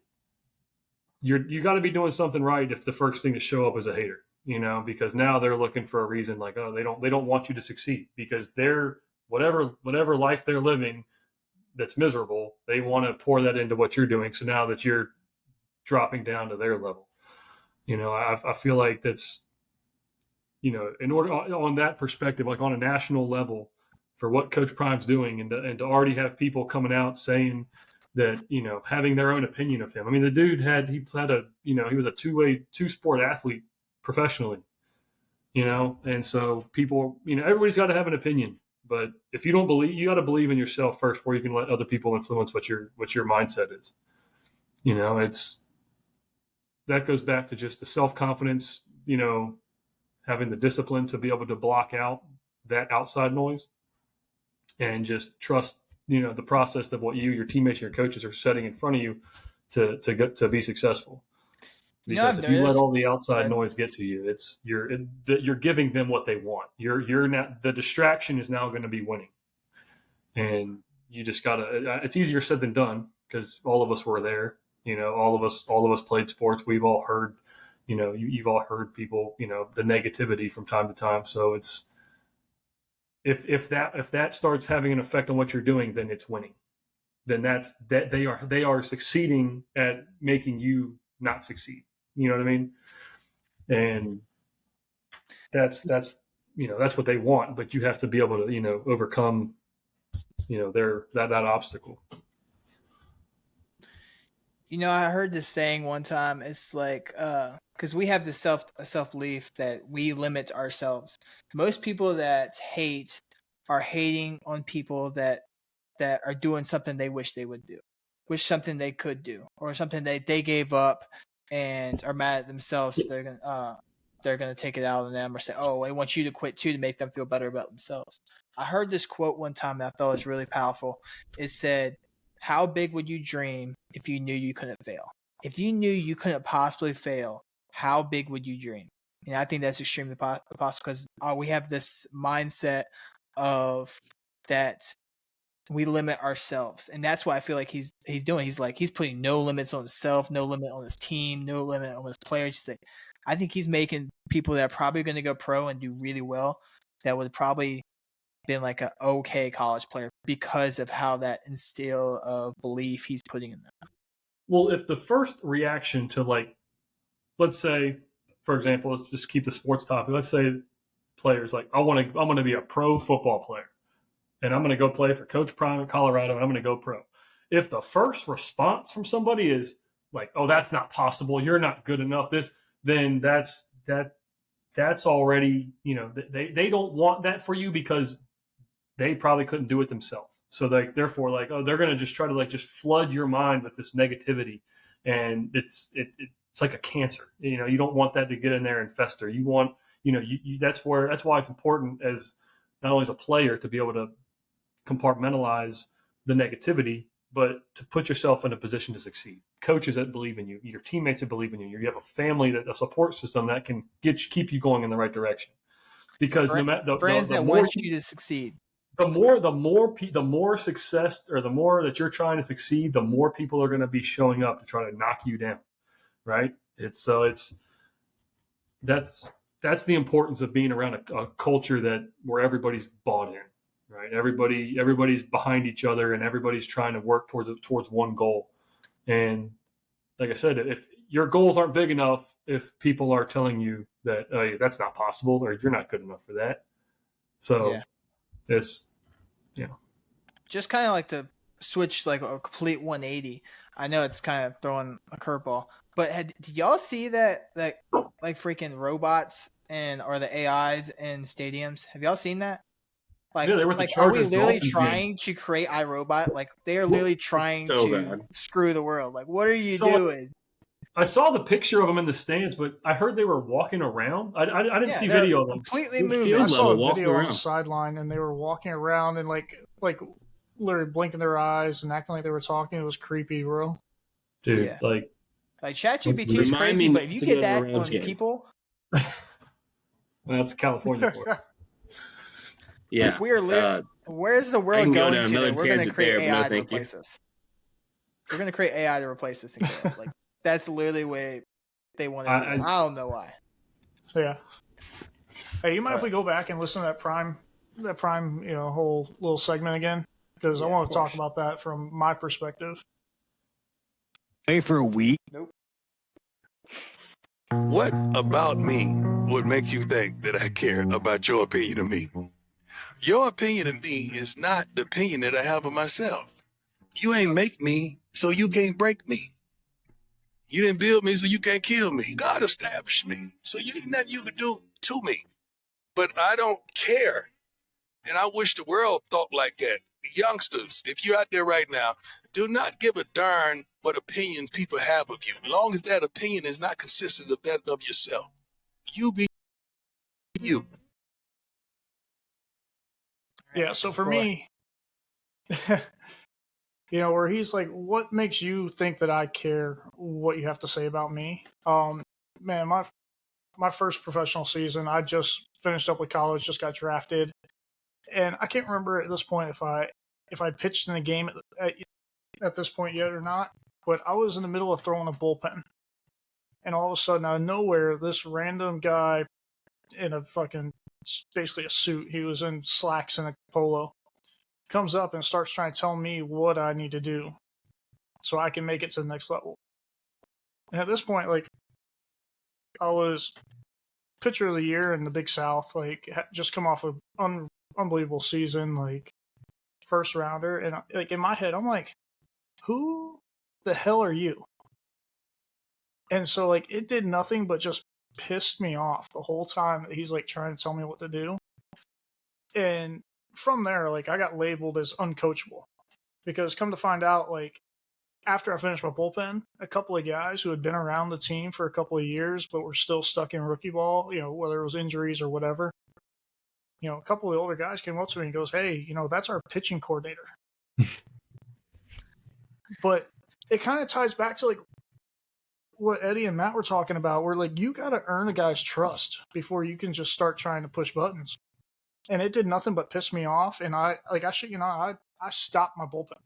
you got to be doing something right if the first thing to show up is a hater, because now they're looking for a reason, like, oh, they don't want you to succeed because they're whatever life they're living that's miserable, they want to pour that into what you're doing. So now that you're dropping down to their level, I feel like that's, in order on that perspective, like on a national level, for what Coach Prime's doing, and to already have people coming out saying that, having their own opinion of him. I mean, the dude he was a two sport athlete professionally, and so people, everybody's got to have an opinion. But if you don't believe, you got to believe in yourself first before you can let other people influence what your mindset is. That goes back to just the self-confidence, having the discipline to be able to block out that outside noise and just trust, the process of what your teammates, and your coaches are setting in front of you to be successful. Because if you let all the outside noise get to you, you're giving them what they want. You're not, the distraction is now going to be winning, and you just gotta. It's easier said than done because all of us were there. All of us played sports. We've all heard, you've all heard people, the negativity from time to time. So it's if that starts having an effect on what you're doing, then it's winning. Then they are succeeding at making you not succeed. You know what I mean? And that's what they want, but you have to be able to, overcome, that obstacle. I heard this saying one time. It's like, because we have this self belief that we limit ourselves. Most people that hate are hating on people that are doing something they wish they would do, wish something they could do, or something they gave up and are mad at themselves. So they're gonna take it out on them or say, "Oh, I want you to quit too," to make them feel better about themselves. I heard this quote one time that I thought was really powerful. It said, "How big would you dream if you knew you couldn't fail? If you knew you couldn't possibly fail, how big would you dream?" And I think that's extremely possible because we have this mindset of that we limit ourselves, and that's what I feel like he's doing. He's putting no limits on himself, no limit on his team, no limit on his players. I think he's making people that are probably going to go pro and do really well that would probably been like an okay college player because of how that instill of belief he's putting in them. Well, if the first reaction to, like, let's say, for example, let's just keep the sports topic. Let's say players like, I'm going to be a pro football player, and I'm going to go play for Coach Prime in Colorado, and I'm going to go pro. If the first response from somebody is like, "Oh, that's not possible. You're not good enough," then that's already, they don't want that for you because they probably couldn't do it themselves. So therefore, they're going to just try to just flood your mind with this negativity, and it's like a cancer. You don't want that to get in there and fester. You want, that's why it's important as not only as a player to be able to compartmentalize the negativity, but to put yourself in a position to succeed. Coaches that believe in you, your teammates that believe in you, you have a family, a support system that can keep you going in the right direction. Because no matter friends that want you to succeed, the more success, or the more that you're trying to succeed, the more people are going to be showing up to try to knock you down, right? That's the importance of being around a culture where everybody's bought in, right? Everybody's behind each other, and everybody's trying to work towards one goal. And like I said, if your goals aren't big enough, if people are telling you that, "Oh, that's not possible," or "You're not good enough for that," so. Yeah. just kind of like to switch like a complete 180. I know it's kind of throwing a curveball, but did y'all see that like freaking robots or the AIs in stadiums? Have y'all seen that? Like, Yeah, there was the are we Chargers literally Dolphins game. trying to create iRobot? Like, they are literally trying So to bad. screw the world. Like, what are you So, doing? I saw the picture of them in the stands, but I heard they were walking around. I didn't see they're video of them. completely Which moving. field I saw level a walking video on the around? sideline, and they were walking around and like literally blinking their eyes and acting like they were talking. It was creepy, bro. Dude, Yeah. like Like, ChatGPT is Remind crazy, me but if not you to get go to the that Rams on game. people, that's California for it. Yeah. like, we are where's the I world can go going down to another that we're going to tangent create there, but no AI to thank you. replace us? We're going to create AI to replace this in chaos. Like, that's literally the way they want to do it. I don't know why. Yeah. Hey, you mind if we go back and listen to that prime, whole little segment again? Because I Yeah, want of to talk course. about that from my perspective. Away for a week. What about me would make you think that I care about your opinion of me? Your opinion of me is not the opinion that I have of myself. You ain't make me, so you can't break me. You didn't build me, so you can't kill me. God established me, so you ain't nothing you can do to me. But I don't care. And I wish the world thought like that. Youngsters, if you're out there right now, do not give a darn what opinions people have of you, as long as that opinion is not consistent of that of yourself. You be you. Yeah, so for Boy. me, where he's like, what makes you think that I care what you have to say about me? Man, my first professional season, I just finished up with college, just got drafted. And I can't remember at this point if I pitched in the game at this point yet or not, but I was in the middle of throwing a bullpen. And all of a sudden, out of nowhere, this random guy in a fucking, basically a suit, he was in slacks and a polo, comes up and starts trying to tell me what I need to do so I can make it to the next level. And at this point, like, I was pitcher of the year in the Big South, like, just come off an unbelievable season, like, first rounder. And, like, in my head, I'm like, who the hell are you? And so, like, it did nothing but just pissed me off the whole time that he's, like, trying to tell me what to do. And from there, like, I got labeled as uncoachable. Because come to find out, like, after I finished my bullpen, a couple of guys who had been around the team for a couple of years but were still stuck in rookie ball, whether it was injuries or whatever, a couple of the older guys came up to me and goes, hey, that's our pitching coordinator. But it kind of ties back to, like, what Eddie and Matt were talking about, where, like, you got to earn a guy's trust before you can just start trying to push buttons. And it did nothing but piss me off. And I stopped my bullpen.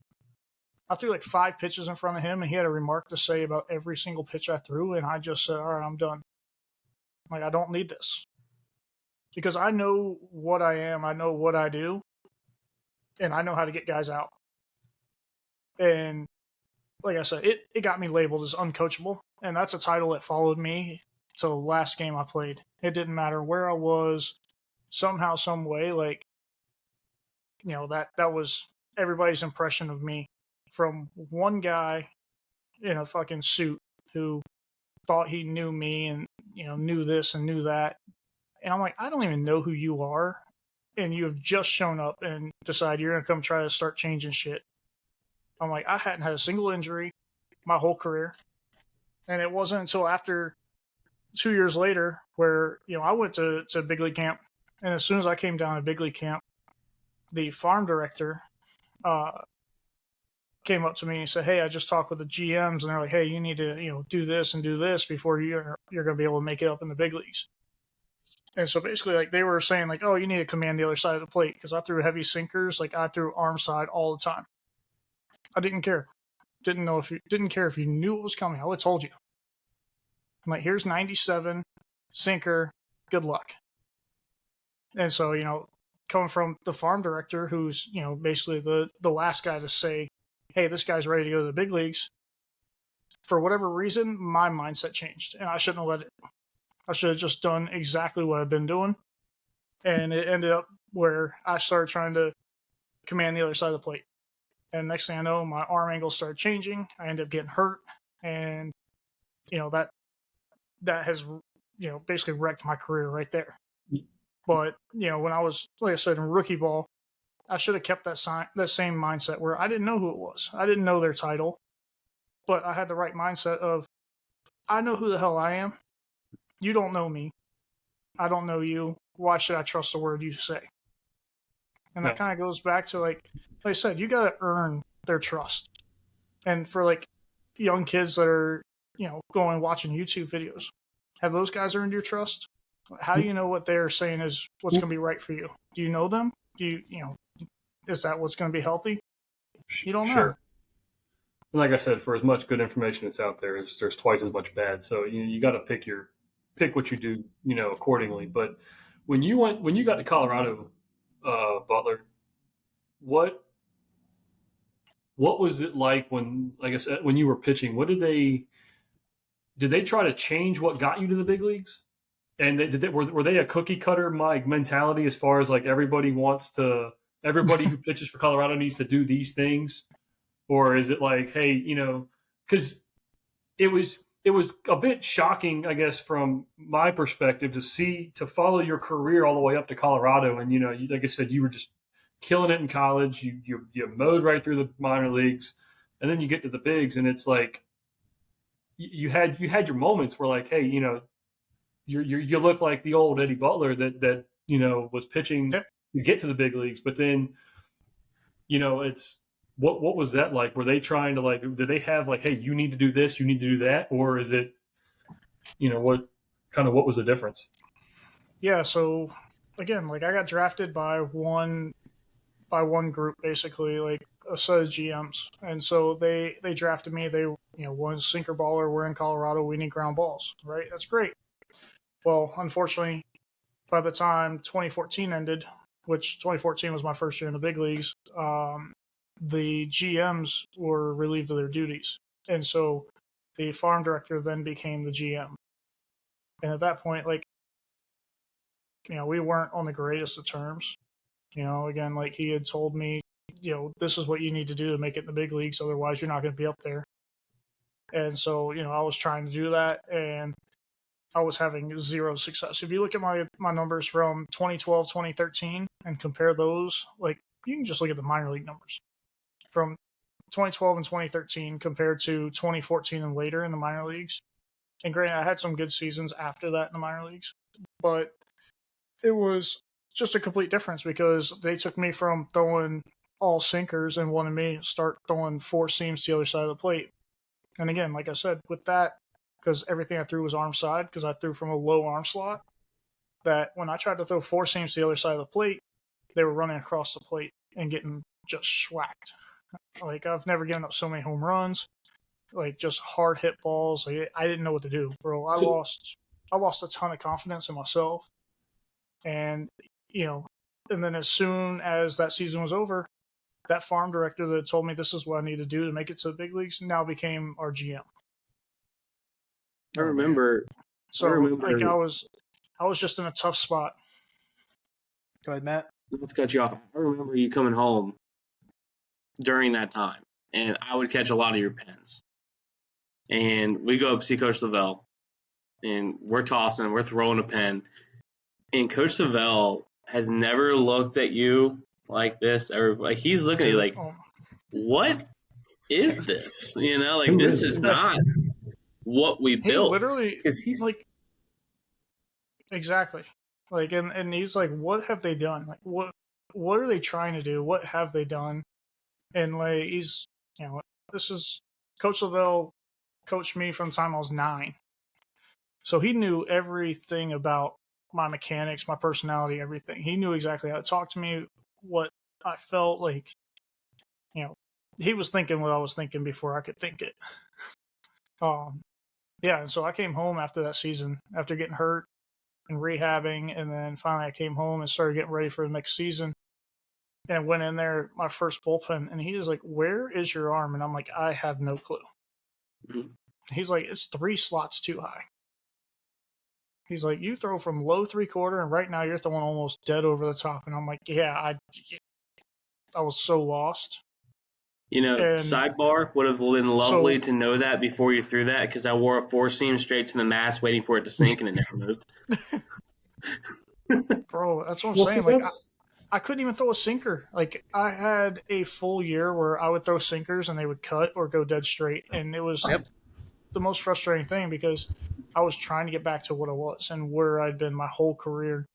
I threw like 5 pitches in front of him, and he had a remark to say about every single pitch I threw. And I just said, all right, I'm done. Like, I don't need this. Because I know what I am. I know what I do. And I know how to get guys out. And like I said, it got me labeled as uncoachable. And that's a title that followed me till the last game I played. It didn't matter where I was, somehow, some way, like, that was everybody's impression of me. From one guy in a fucking suit who thought he knew me and, knew this and knew that. And I'm like, I don't even know who you are. And you have just shown up and decided you're going to come try to start changing shit. I'm like, I hadn't had a single injury my whole career. And it wasn't until after 2 years later where, I went to big league camp. And as soon as I came down to big league camp, the farm director came up to me and said, hey, I just talked with the GMs, and they're like, hey, you need to, do this and do this before you're going to be able to make it up in the big leagues. And so basically, like, they were saying, like, oh, you need to command the other side of the plate, because I threw heavy sinkers. Like, I threw arm side all the time. I didn't care. Didn't care if you knew what was coming. I would have told you. I'm like, here's 97, sinker, good luck. And so, coming from the farm director, who's, basically the last guy to say, hey, this guy's ready to go to the big leagues, for whatever reason, my mindset changed, and I shouldn't have let it. I should have just done exactly what I've been doing, and it ended up where I started trying to command the other side of the plate. And next thing I know, my arm angle started changing. I ended up getting hurt, and that has basically wrecked my career right there. But when I was, like I said, in rookie ball, I should have kept that same mindset where I didn't know who it was. I didn't know their title, but I had the right mindset of, I know who the hell I am. You don't know me. I don't know you. Why should I trust the word you say? And that kind of goes back to, like I said, you got to earn their trust. And for like young kids that are, going watching YouTube videos, have those guys earned your trust? How do you know what they're saying is what's going to be right for you? Do you know them? Is that what's going to be healthy? You don't know. Sure. And like I said, for as much good information that's out there, there's twice as much bad. So you got to pick what you do, accordingly. But when you got to Colorado, Butler, what was it like when, like I said, when you were pitching? What did they try to change what got you to the big leagues? And were they a cookie cutter mentality as far as like everybody who pitches for Colorado needs to do these things? Or is it like, hey, because it was a bit shocking, I guess, from my perspective to follow your career all the way up to Colorado. And, like I said, you were just killing it in college. You mowed right through the minor leagues, and then you get to the bigs, and it's like you had your moments where, like, hey, you look like the old Eddie Butler that was pitching to get to the big leagues. But then, it's what was that like? Were they trying to, like, did they have like, hey, you need to do this, you need to do that, or is it, what was the difference? Yeah. So again, like I got drafted by one group, basically like a set of GMs, and so they drafted me. They one sinker baller. We're in Colorado. We need ground balls, right? That's great. Well, unfortunately, by the time 2014 ended, which 2014 was my first year in the big leagues, the GMs were relieved of their duties. And so the farm director then became the GM. And at that point, like, we weren't on the greatest of terms. Again, like he had told me, this is what you need to do to make it in the big leagues. Otherwise, you're not going to be up there. And so, I was trying to do that, and I was having zero success. If you look at my numbers from 2012, 2013 and compare those, like you can just look at the minor league numbers from 2012 and 2013 compared to 2014 and later in the minor leagues. And granted, I had some good seasons after that in the minor leagues, but it was just a complete difference because they took me from throwing all sinkers and wanted me to start throwing four seams to the other side of the plate. And again, like I said, with that, because everything I threw was arm side, because I threw from a low arm slot, that when I tried to throw four seams to the other side of the plate, they were running across the plate and getting just schwacked. Like, I've never given up so many home runs, like just hard hit balls. Like, I didn't know what to do, bro. I lost a ton of confidence in myself. And, and then as soon as that season was over, that farm director that told me this is what I need to do to make it to the big leagues now became our GM. I remember. Like I was just in a tough spot. Go ahead, Matt. Let's cut you off. I remember you coming home during that time, and I would catch a lot of your pens. And we go up to see Coach Lavelle, and we're tossing, we're throwing a pen, and Coach Lavelle has never looked at you like this, or like he's looking at you like, what is this? This is not what we built. Literally, because he's like, exactly, like, and he's like, what have they done? Like, what are they trying to do? What have they done? And like, he's, this is Coach Lavelle coached me from the time I was 9, so he knew everything about my mechanics, my personality, everything. He knew exactly how to talk to me, what I felt like. He was thinking what I was thinking before I could think it. Yeah, and so I came home after that season, after getting hurt and rehabbing, and then finally I came home and started getting ready for the next season. And went in there, my first bullpen, and he was like, "Where is your arm?" And I'm like, "I have no clue." Mm-hmm. He's like, "It's 3 slots too high." He's like, "You throw from low 3/4, and right now you're throwing almost dead over the top." And I'm like, "Yeah, I was so lost." You know, And sidebar would have been lovely so, to know that before you threw that, because I wore a four seam straight to the mast, waiting for it to sink, and it never moved. bro, that's what I'm Well, see, saying. Like, that's I couldn't even throw a sinker. Like, I had a full year where I would throw sinkers and they would cut or go dead straight. And it was Yep. the most frustrating thing because I was trying to get back to what I was and where I'd been my whole career,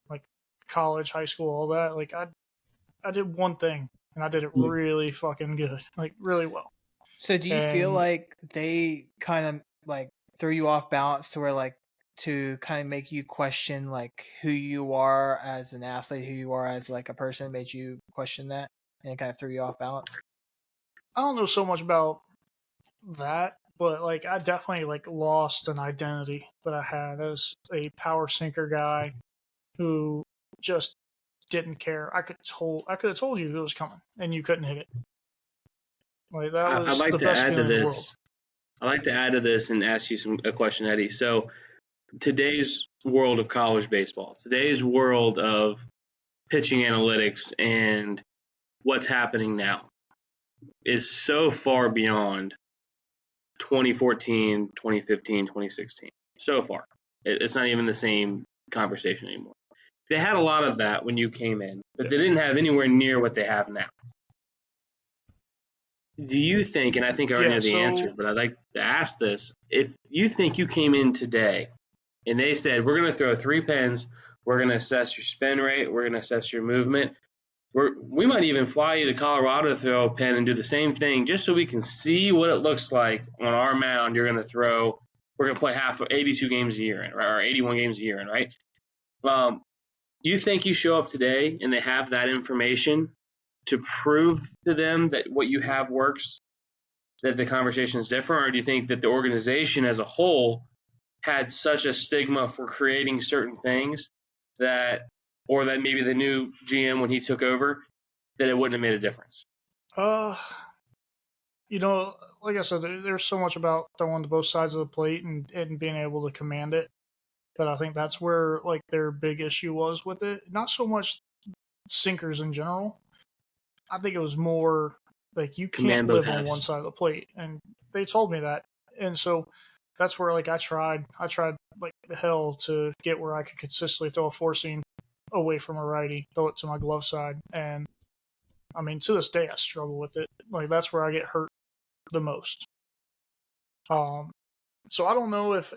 like college, high school, all that. Like, I did one thing and I did it really fucking good, like really well. So do you feel And like they kind of like threw you off balance to where like to kind of make you question like who you are as an athlete, who you are as like a person, made you question that and it kind of threw you off balance? I don't know so much about that, but like I definitely like lost an identity that I had as a power sinker guy who just didn't care. I could have told you it was coming and you couldn't hit it. Like that I'd was like the to best add to feeling in the world. this. I'd like to add to this and ask you a question, Eddie. So, today's world of college baseball, today's world of pitching analytics and what's happening now is so far beyond 2014, 2015, 2016. So far. It's not even the same conversation anymore. They had a lot of that when you came in, but they didn't have anywhere near what they have now. Do you think, and I think I already know the answer, but I'd like to ask this, if you think you came in today and they said, we're going to throw 3 pins, we're going to assess your spin rate, we're going to assess your movement, we might even fly you to Colorado to throw a pin and do the same thing just so we can see what it looks like on our mound you're going to throw. We're going to play half of 82 games a year in, right? Or 81 games a year in, right? Do you think you show up today and they have that information to prove to them that what you have works, that the conversation is different? Or do you think that the organization as a whole had such a stigma for creating certain things that, or that maybe the new GM, when he took over, that it wouldn't have made a difference? You know, like I said, there's so much about throwing to both sides of the plate and being able to command it that I think that's where like their big issue was with it. Not so much sinkers in general. I think it was more like you can't Command both live on one halves. side of the plate, and they told me that, and so that's where like I tried like hell to get where I could consistently throw a four seam away from a righty, throw it to my glove side, and I mean to this day I struggle with it. Like that's where I get hurt the most. So I don't know if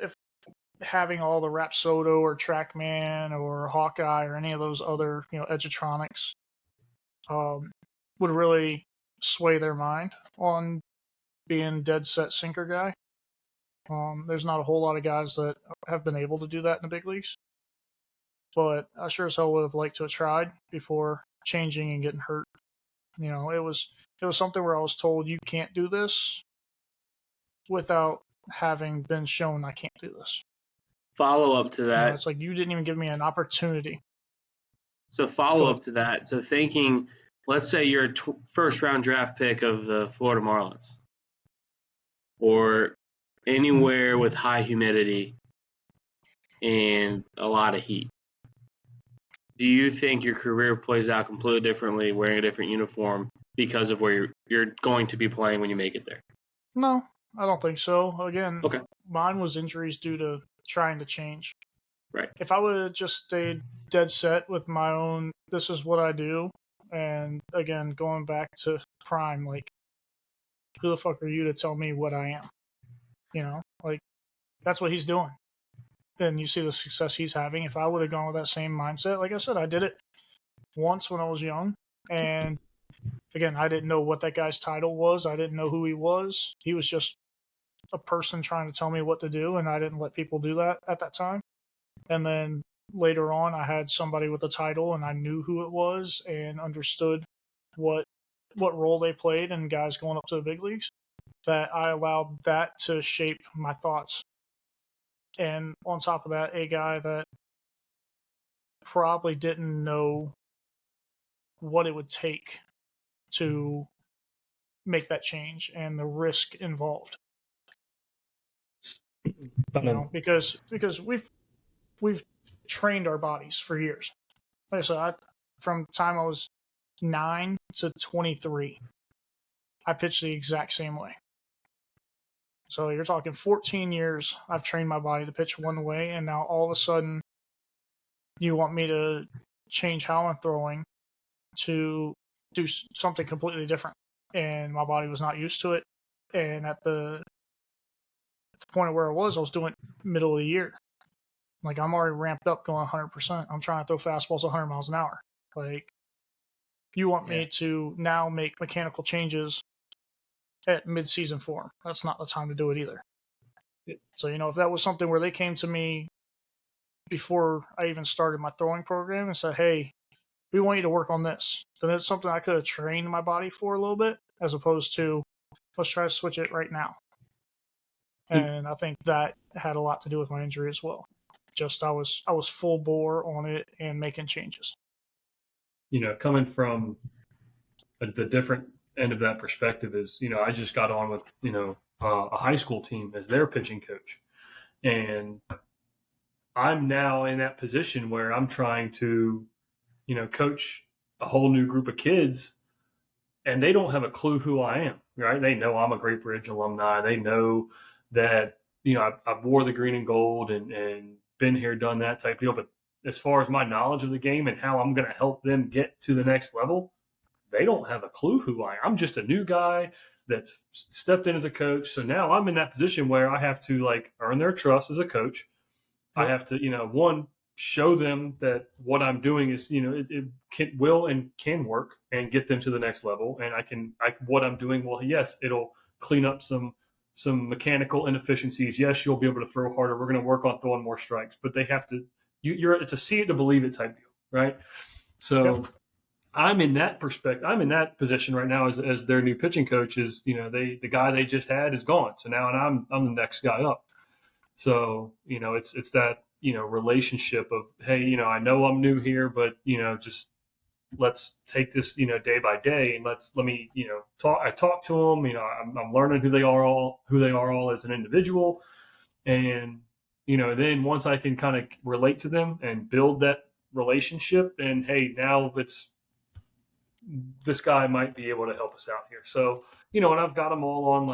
having all the Rapsodo or TrackMan or Hawkeye or any of those other Edgetronics would really sway their mind on being dead set sinker guy. There's not a whole lot of guys that have been able to do that in the big leagues, but I sure as hell would have liked to have tried before changing and getting hurt. It was something where I was told you can't do this without having been shown I can't do this. Follow up to that. It's like you didn't even give me an opportunity. So follow up to that. So thinking, let's say you're a first round draft pick of the Florida Marlins, or anywhere with high humidity and a lot of heat. Do you think your career plays out completely differently wearing a different uniform because of where you're going to be playing when you make it there? No, I don't think so. Again, Okay. Mine was injuries due to trying to change. Right. If I would have just stayed dead set with my own, this is what I do, and again, going back to prime, like, who the fuck are you to tell me what I am? Like, that's what he's doing. And you see the success he's having. If I would have gone with that same mindset, like I said, I did it once when I was young. And again, I didn't know what that guy's title was. I didn't know who he was. He was just a person trying to tell me what to do. And I didn't let people do that at that time. And then later on, I had somebody with a title and I knew who it was and understood what role they played in guys going up to the big leagues, that I allowed that to shape my thoughts. And on top of that, a guy that probably didn't know what it would take to make that change and the risk involved. Because we've trained our bodies for years. Like I said, from the time I was 9 to 23, I pitch the exact same way. So you're talking 14 years I've trained my body to pitch one way, and now all of a sudden you want me to change how I'm throwing to do something completely different. And my body was not used to it. And at the point of where I was doing it middle of the year. Like, I'm already ramped up going 100%. I'm trying to throw fastballs 100 miles an hour. Like, you want me to now make mechanical changes at mid-season form. That's not the time to do it either. So, if that was something where they came to me before I even started my throwing program and said, hey, we want you to work on this, then it's something I could have trained my body for a little bit, as opposed to, let's try to switch it right now. And I think that had a lot to do with my injury as well. Just I was full bore on it and making changes. Coming from the different end of that perspective is, I just got on with, a high school team as their pitching coach. And I'm now in that position where I'm trying to, coach a whole new group of kids, and they don't have a clue who I am, right? They know I'm a Great Bridge alumni. They know that, I wore the green and gold and been here, done that type deal. But as far as my knowledge of the game and how I'm going to help them get to the next level, they don't have a clue who I am. I'm just a new guy that's stepped in as a coach. So now I'm in that position where I have to earn their trust as a coach. I have to, one, show them that what I'm doing is, it will and can work and get them to the next level. And what I'm doing, well, yes, it'll clean up some mechanical inefficiencies. Yes, you'll be able to throw harder. We're going to work on throwing more strikes, but they have to, it's a see it to believe it type deal, right? So I'm in that perspective. I'm in that position right now as their new pitching coach. Is the guy they just had is gone. So now, and I'm the next guy up. So it's that relationship of, hey, I know I'm new here, but just let's take this day by day, and let me talk. I talk to them. I'm learning who they are all as an individual, and then once I can kind of relate to them and build that relationship, then hey, now this guy might be able to help us out here. So, and I've got them all on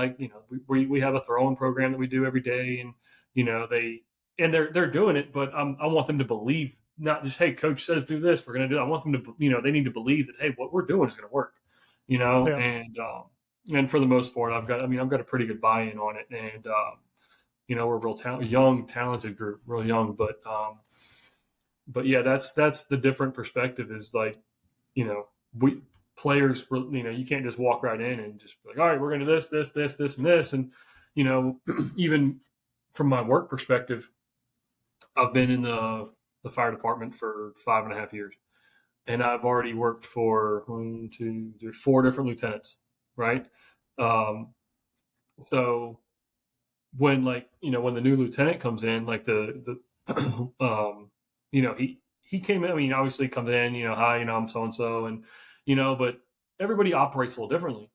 we have a throwing program that we do every day, and they're doing it, but I want them to believe, not just, hey, coach says do this, we're going to do it. I want them to, they need to believe that, hey, what we're doing is going to work, and for the most part, I've got a pretty good buy-in on it. And, we're a real young, talented group, real young, but yeah, that's the different perspective is we players, you can't just walk right in and just be like, all right, we're going to do this, and this. And, even from my work perspective, I've been in the fire department for 5.5 years, and I've already worked for 4 different lieutenants. Right. So when when the new lieutenant comes in, he came in, obviously comes in, hi, I'm so-and-so, and, but everybody operates a little differently.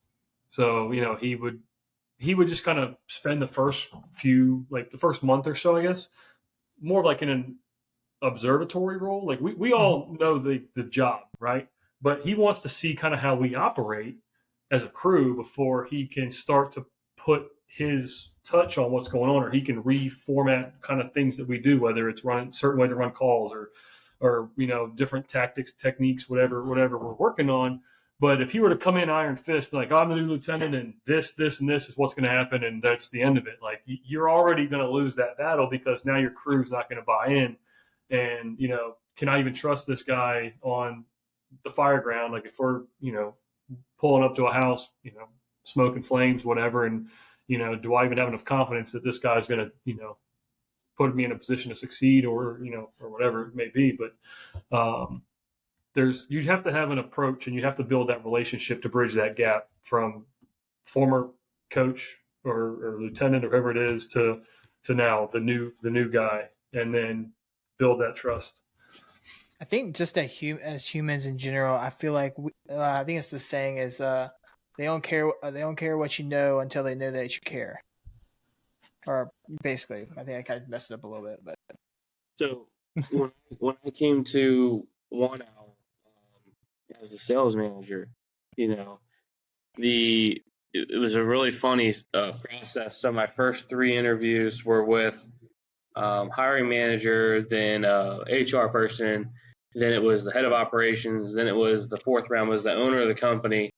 So, he would just kind of spend the first the first month or so, I guess, more like in an observatory role. Like we all know the job, right? But he wants to see kind of how we operate as a crew before he can start to put his touch on what's going on, or he can reformat kind of things that we do, whether it's running a certain way to run calls or different tactics, techniques, whatever we're working on. But if he were to come in iron fist, be like, I'm the new lieutenant, and this, and this is what's going to happen, and that's the end of it. Like, you're already going to lose that battle because now your crew's not going to buy in. And, can I even trust this guy on the fire ground? Like, if we're, pulling up to a house, smoking flames, whatever, and, do I even have enough confidence that this guy's going to, put me in a position to succeed, or, or whatever it may be. But, you'd have to have an approach, and you have to build that relationship to bridge that gap from former coach or lieutenant or whoever it is to now the new guy, and then build that trust. I think just as humans in general, I feel like I think it's the saying is they don't care what you know until they know that you care. Or basically, I think I kind of messed it up a little bit, but so when I came to One Owl as the sales manager, the it was a really funny process. So my first 3 interviews were with hiring manager, then HR person, then it was the head of operations, then it was the fourth round was the owner of the company.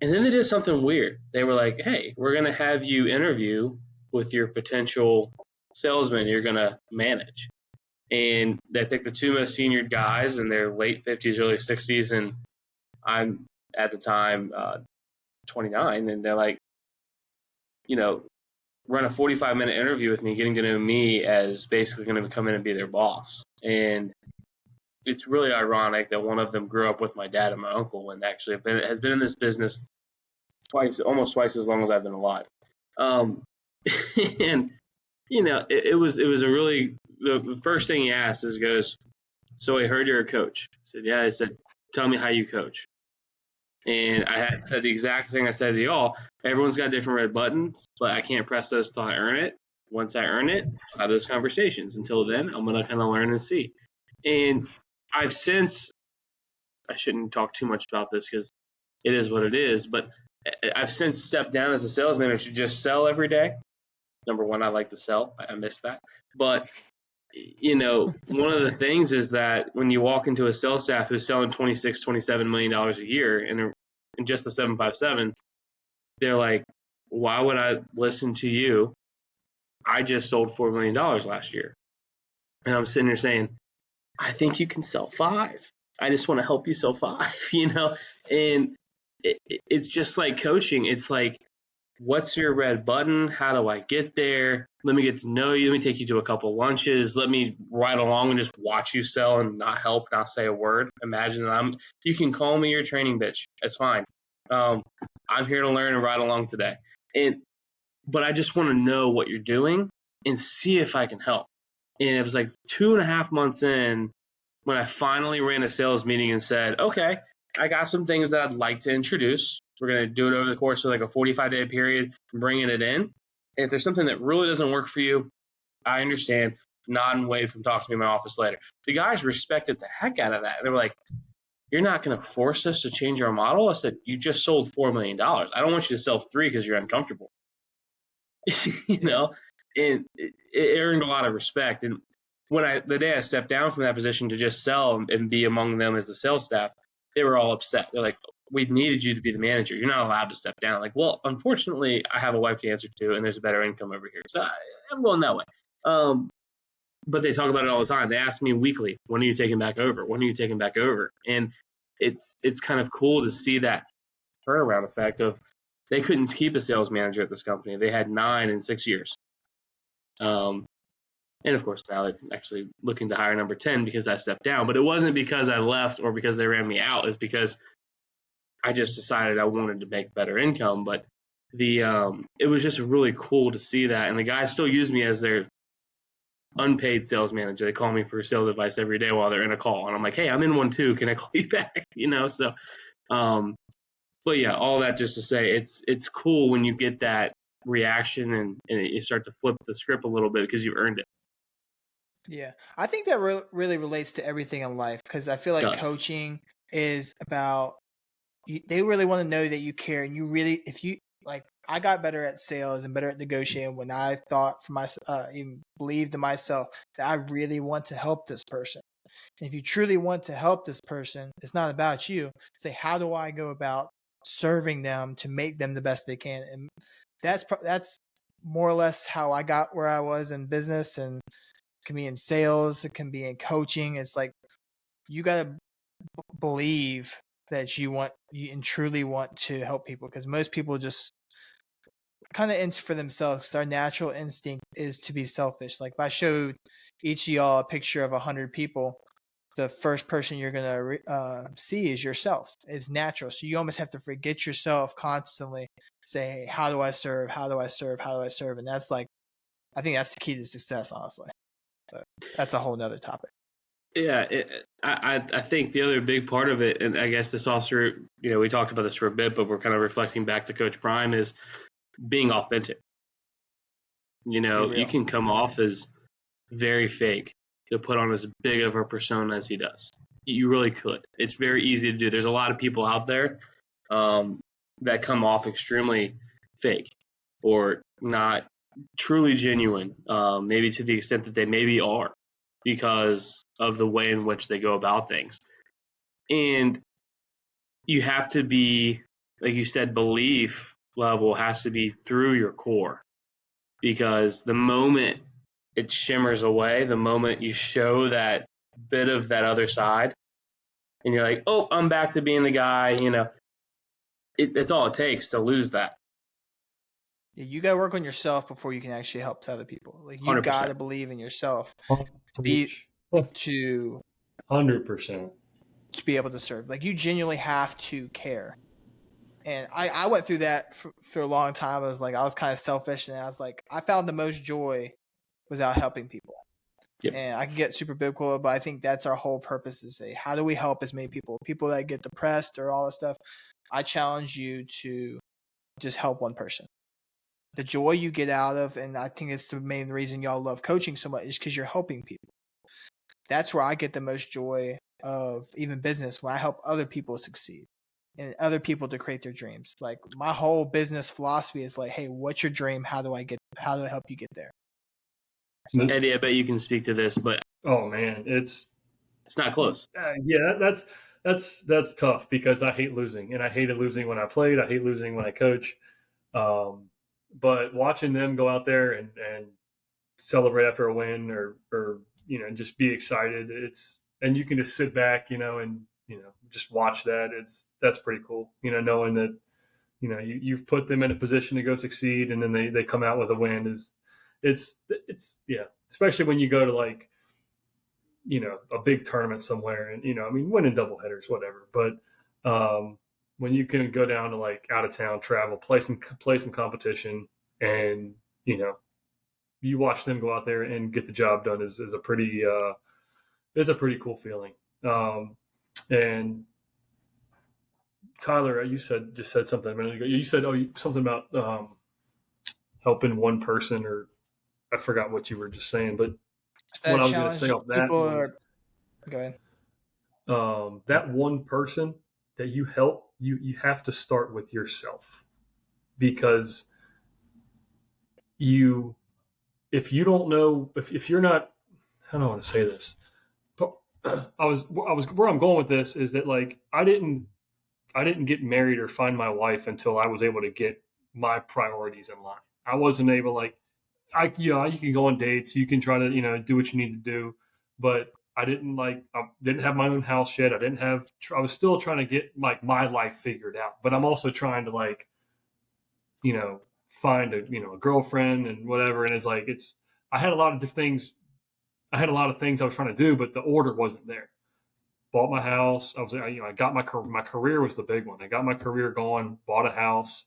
And then they did something weird. They were like, hey, we're going to have you interview with your potential salesman you're going to manage. And they picked the 2 most senior guys in their late 50s, early 60s. And I'm at the time 29. And they're like, run a 45-minute interview with me, getting to know me as basically going to come in and be their boss. And it's really ironic that one of them grew up with my dad and my uncle and actually has been in this business almost twice as long as I've been alive. And it was a really, the first thing he asked goes, so I heard you're a coach. I said, yeah. I said, tell me how you coach. And I had said the exact thing I said to y'all. Everyone's got different red buttons, but I can't press those till I earn it. Once I earn it, I'll have those conversations. Until then, I'm going to kind of learn and see. And I shouldn't talk too much about this because it is what it is, but I've since stepped down as a sales manager to just sell every day. Number one, I like to sell. I miss that. But, one of the things is that when you walk into a sales staff who's selling $26, $27 million a year in just the 757, they're like, why would I listen to you? I just sold $4 million last year. And I'm sitting there saying, I think you can sell 5. I just want to help you sell 5, and it's just like coaching. It's like, what's your red button? How do I get there? Let me get to know you. Let me take you to a couple lunches. Let me ride along and just watch you sell and not help, not say a word. Imagine that you can call me your training bitch. That's fine. I'm here to learn and ride along today. But I just want to know what you're doing and see if I can help. And it was like 2.5 months in when I finally ran a sales meeting and said, okay, I got some things that I'd like to introduce. We're going to do it over the course of like a 45-day period, bringing it in. And if there's something that really doesn't work for you, I understand. Nod and wave from talking to me in my office later. The guys respected the heck out of that. They were like, you're not going to force us to change our model? I said, you just sold $4 million. I don't want you to sell 3 because you're uncomfortable. And it earned a lot of respect. And the day I stepped down from that position to just sell and be among them as the sales staff, they were all upset. They're like, we needed you to be the manager. You're not allowed to step down. Like, well, unfortunately, I have a wife to answer to, and there's a better income over here. So I'm going that way. But they talk about it all the time. They ask me weekly, when are you taking back over? When are you taking back over? And it's kind of cool to see that turnaround effect of they couldn't keep a sales manager at this company. They had 9 in 6 years. And of course, now they're actually looking to hire number 10 because I stepped down. But it wasn't because I left or because they ran me out. It's because I just decided I wanted to make better income. But it was just really cool to see that. And the guys still use me as their unpaid sales manager. They call me for sales advice every day while they're in a call. And I'm like, hey, I'm in one too. Can I call you back? So, but yeah, all that just to say it's cool when you get that reaction and you start to flip the script a little bit because you earned it. Yeah, I think that really relates to everything in life because I feel like coaching is about they really want to know that you care and you really, if you like, I got better at sales and better at negotiating when I thought for myself, even believed in myself that I really want to help this person. And if you truly want to help this person, it's not about you. Say, how do I go about serving them to make them the best they can? And that's more or less how I got where I was in business, and it can be in sales, it can be in coaching. It's like you got to believe that you truly want to help people, because most people just kind of instinct for themselves. Our natural instinct is to be selfish. Like if I showed each of y'all a picture of 100 people, the first person you're going to see is yourself. It's natural. So you almost have to forget yourself constantly. Say, hey, how do I serve? How do I serve? How do I serve? And that's like, I think that's the key to success, honestly. But that's a whole nother topic. Yeah, I think the other big part of it, and I guess this also, we talked about this for a bit, but we're kind of reflecting back to Coach Prime, is being authentic. You can come off as very fake to put on as big of a persona as he does. You really could. It's very easy to do. There's a lot of people out there that come off extremely fake or not truly genuine, maybe to the extent that they maybe are because of the way in which they go about things. And you have to be, like you said, belief level has to be through your core, because the moment it shimmers away, the moment you show that bit of that other side, and you're like, oh, I'm back to being the guy, it's all it takes to lose that. Yeah, you gotta work on yourself before you can actually help to other people. Like you 100%. gotta believe in yourself to 100%. to be able to serve. Like you genuinely have to care. And I went through that for a long time. I was kind of selfish, and I was like, I found the most joy was out helping people. Yep. And I can get super biblical, but I think that's our whole purpose, is say, how do we help as many people that get depressed or all this stuff? I challenge you to just help one person. The joy you get out of, and I think it's the main reason y'all love coaching so much, is because you're helping people. That's where I get the most joy of even business, when I help other people succeed and other people to create their dreams. Like my whole business philosophy is like, hey, what's your dream? How do I help you get there? So, Eddie, I bet you can speak to this, but Oh man, it's not close. yeah, that's tough because I hate losing, and I hated losing when I played. I hate losing when I coach. But watching them go out there and celebrate after a win, or just be excited, and you can just sit back, and just watch that. That's pretty cool. Knowing that you've put them in a position to go succeed, and then they come out with a win it's yeah. Especially when you go to like a big tournament somewhere, and winning double headers, whatever. But when you can go down to like out of town, travel, play some competition, and you watch them go out there and get the job done is a pretty cool feeling. And Tyler, you just said something a minute ago. You said something about helping one person, or I forgot what you were just saying, but what I was going to say off that was, go ahead. That one person that you help, you have to start with yourself, because if you don't know, if you're not, how do I want to say this? But I was where I'm going with this is that, like, I didn't get married or find my wife until I was able to get my priorities in line. I wasn't able, like, you can go on dates, you can try to do what you need to do, but I didn't have my own house yet. I was still trying to get like my life figured out, but I'm also trying to like find a girlfriend and whatever. And I had a lot of different things. I had a lot of things I was trying to do, but the order wasn't there. Bought my house. I got my career was the big one. I got my career going. Bought a house.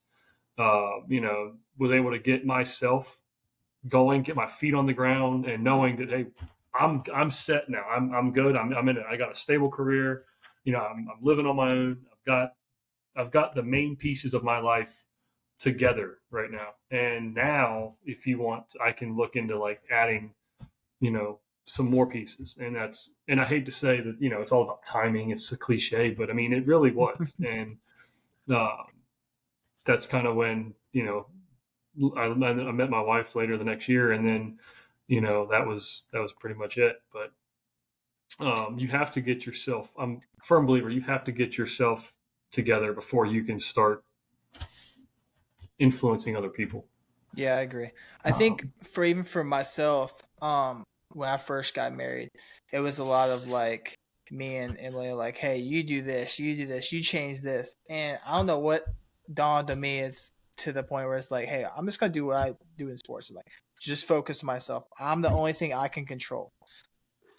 Was able to get myself going, get my feet on the ground, and knowing that, hey, I'm set now. I'm good. I'm in it. I got a stable career. I'm living on my own. I've got the main pieces of my life together right now. And now, if you want, I can look into like adding, some more pieces. And I hate to say that, it's all about timing. It's a cliche, but I mean, it really was. And that's kind of when, I met my wife later the next year, and then, that was pretty much it. But you have to get yourself. I'm a firm believer. You have to get yourself together before you can start influencing other people. Yeah, I agree. I think for myself, when I first got married, it was a lot of like me and Emily like, hey, you do this, you change this, and I don't know what dawned on me. It's to the point where it's like, hey, I'm just gonna do what I do in sports, like just focus on myself. I'm the only thing I can control.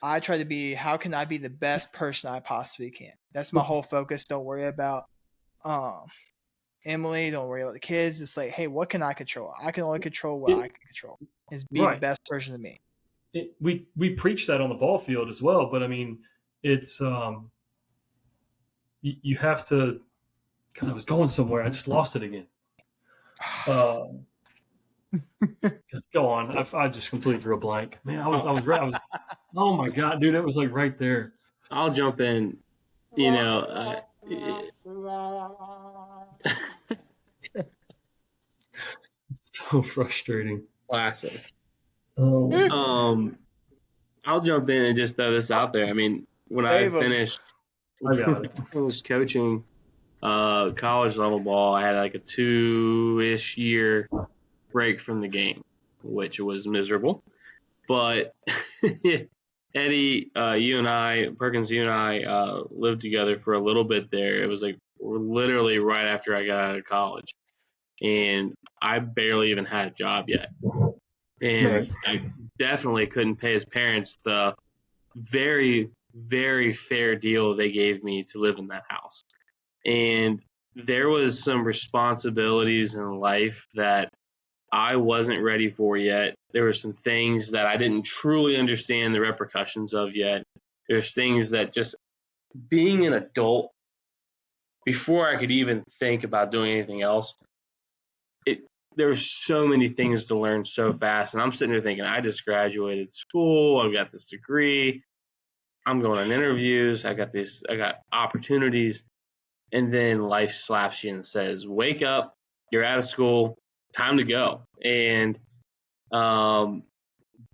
I try to be, how can I be the best person I possibly can? That's my whole focus. Don't worry about Emily, don't worry about the kids. It's like, hey, what can I control? I can only control what I can control. Is be the best version of me. We preach that on the ball field as well, but I mean, it's you have to. God, I was going somewhere. I just lost it again. Go on. I just completely drew a blank. Man, I was right. Oh my God, dude, it was like right there. I'll jump in. So frustrating. Classic. Oh, I'll jump in and just throw this out there. I mean, when I Save 'em. finished I got it. finished coaching college level ball, I had like a 2-ish year break from the game, which was miserable. But Eddie, Perkins, you and I lived together for a little bit there. It was like literally right after I got out of college, and I barely even had a job yet. And Right. I definitely couldn't pay his parents the very, very fair deal they gave me to live in that house. And there was some responsibilities in life that I wasn't ready for yet. There were some things that I didn't truly understand the repercussions of yet. There's things that just being an adult, before I could even think about doing anything else, there's so many things to learn so fast. And I'm sitting there thinking, I just graduated school, I've got this degree, I'm going on interviews, I got opportunities, and then life slaps you and says, wake up, you're out of school, time to go. And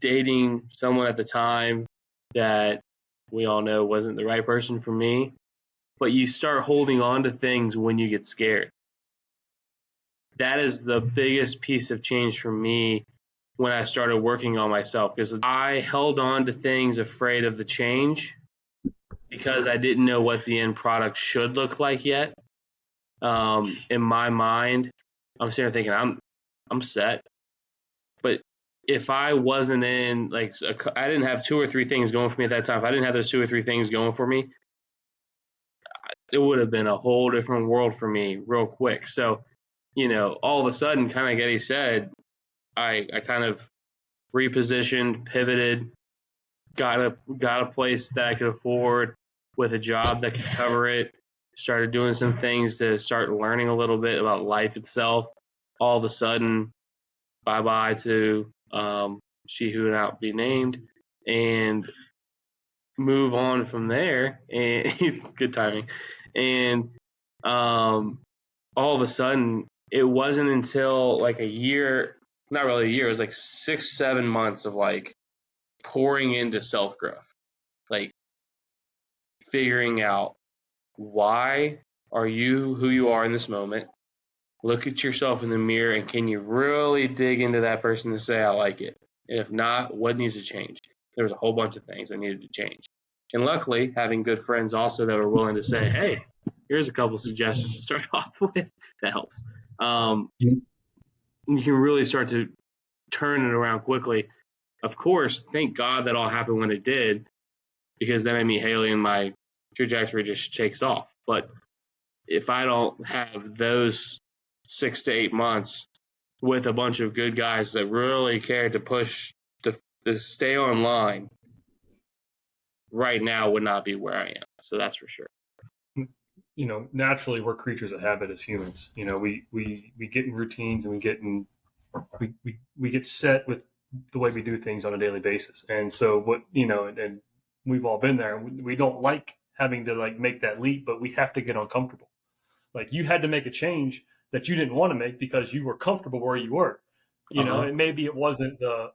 dating someone at the time that we all know wasn't the right person for me, but you start holding on to things when you get scared. That is the biggest piece of change for me when I started working on myself, because I held on to things afraid of the change because I didn't know what the end product should look like yet. In my mind, I'm sitting there thinking I'm set, but if I wasn't in I didn't have 2 or 3 things going for me at that time. If I didn't have those 2 or 3 things going for me, it would have been a whole different world for me real quick. So, all of a sudden, kind of like Eddie said, I kind of repositioned, pivoted, got a place that I could afford with a job that could cover it. Started doing some things to start learning a little bit about life itself. All of a sudden, bye bye to she who would not be named, and move on from there. And good timing. And all of a sudden, it wasn't until like a year, not really a year, it was like 6-7 months of like pouring into self growth, like figuring out why are you who you are in this moment. Look at yourself in the mirror, and can you really dig into that person to say, I like it? And if not, what needs to change? There was a whole bunch of things that needed to change. And luckily, having good friends also that were willing to say, hey, here's a couple suggestions to start off with, that helps. You can really start to turn it around quickly. Of course, thank God that all happened when it did, because then I meet Haley and my trajectory just takes off. But if I don't have those 6 to 8 months with a bunch of good guys that really cared to push to stay online, right now would not be where I am. So that's for sure. Naturally we're creatures of habit as humans. We get in routines, and we get set with the way we do things on a daily basis. And so and we've all been there. We don't like having to like make that leap, but we have to get uncomfortable. Like you had to make a change that you didn't want to make because you were comfortable where you were. And maybe it wasn't the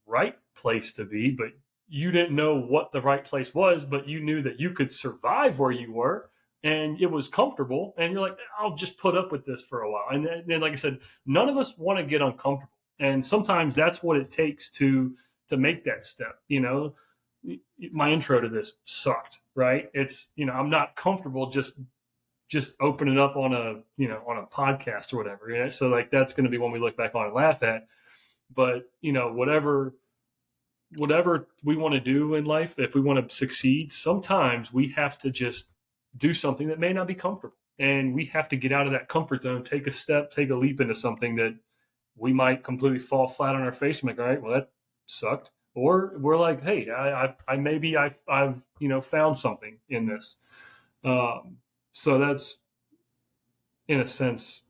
right place to be, but you didn't know what the right place was, but you knew that you could survive where you were, and it was comfortable, and you're like, I'll just put up with this for a while. And then like I said, none of us want to get uncomfortable, and sometimes that's what it takes to make that step. My intro to this sucked, right? It's I'm not comfortable just open it up on a podcast or whatever. So like that's going to be one we look back on and laugh at. But whatever we want to do in life, if we want to succeed, sometimes we have to just do something that may not be comfortable, and we have to get out of that comfort zone, take a leap into something that we might completely fall flat on our face and like, all right, well that sucked. Or we're like, hey, I've found something in this. So that's, in a sense,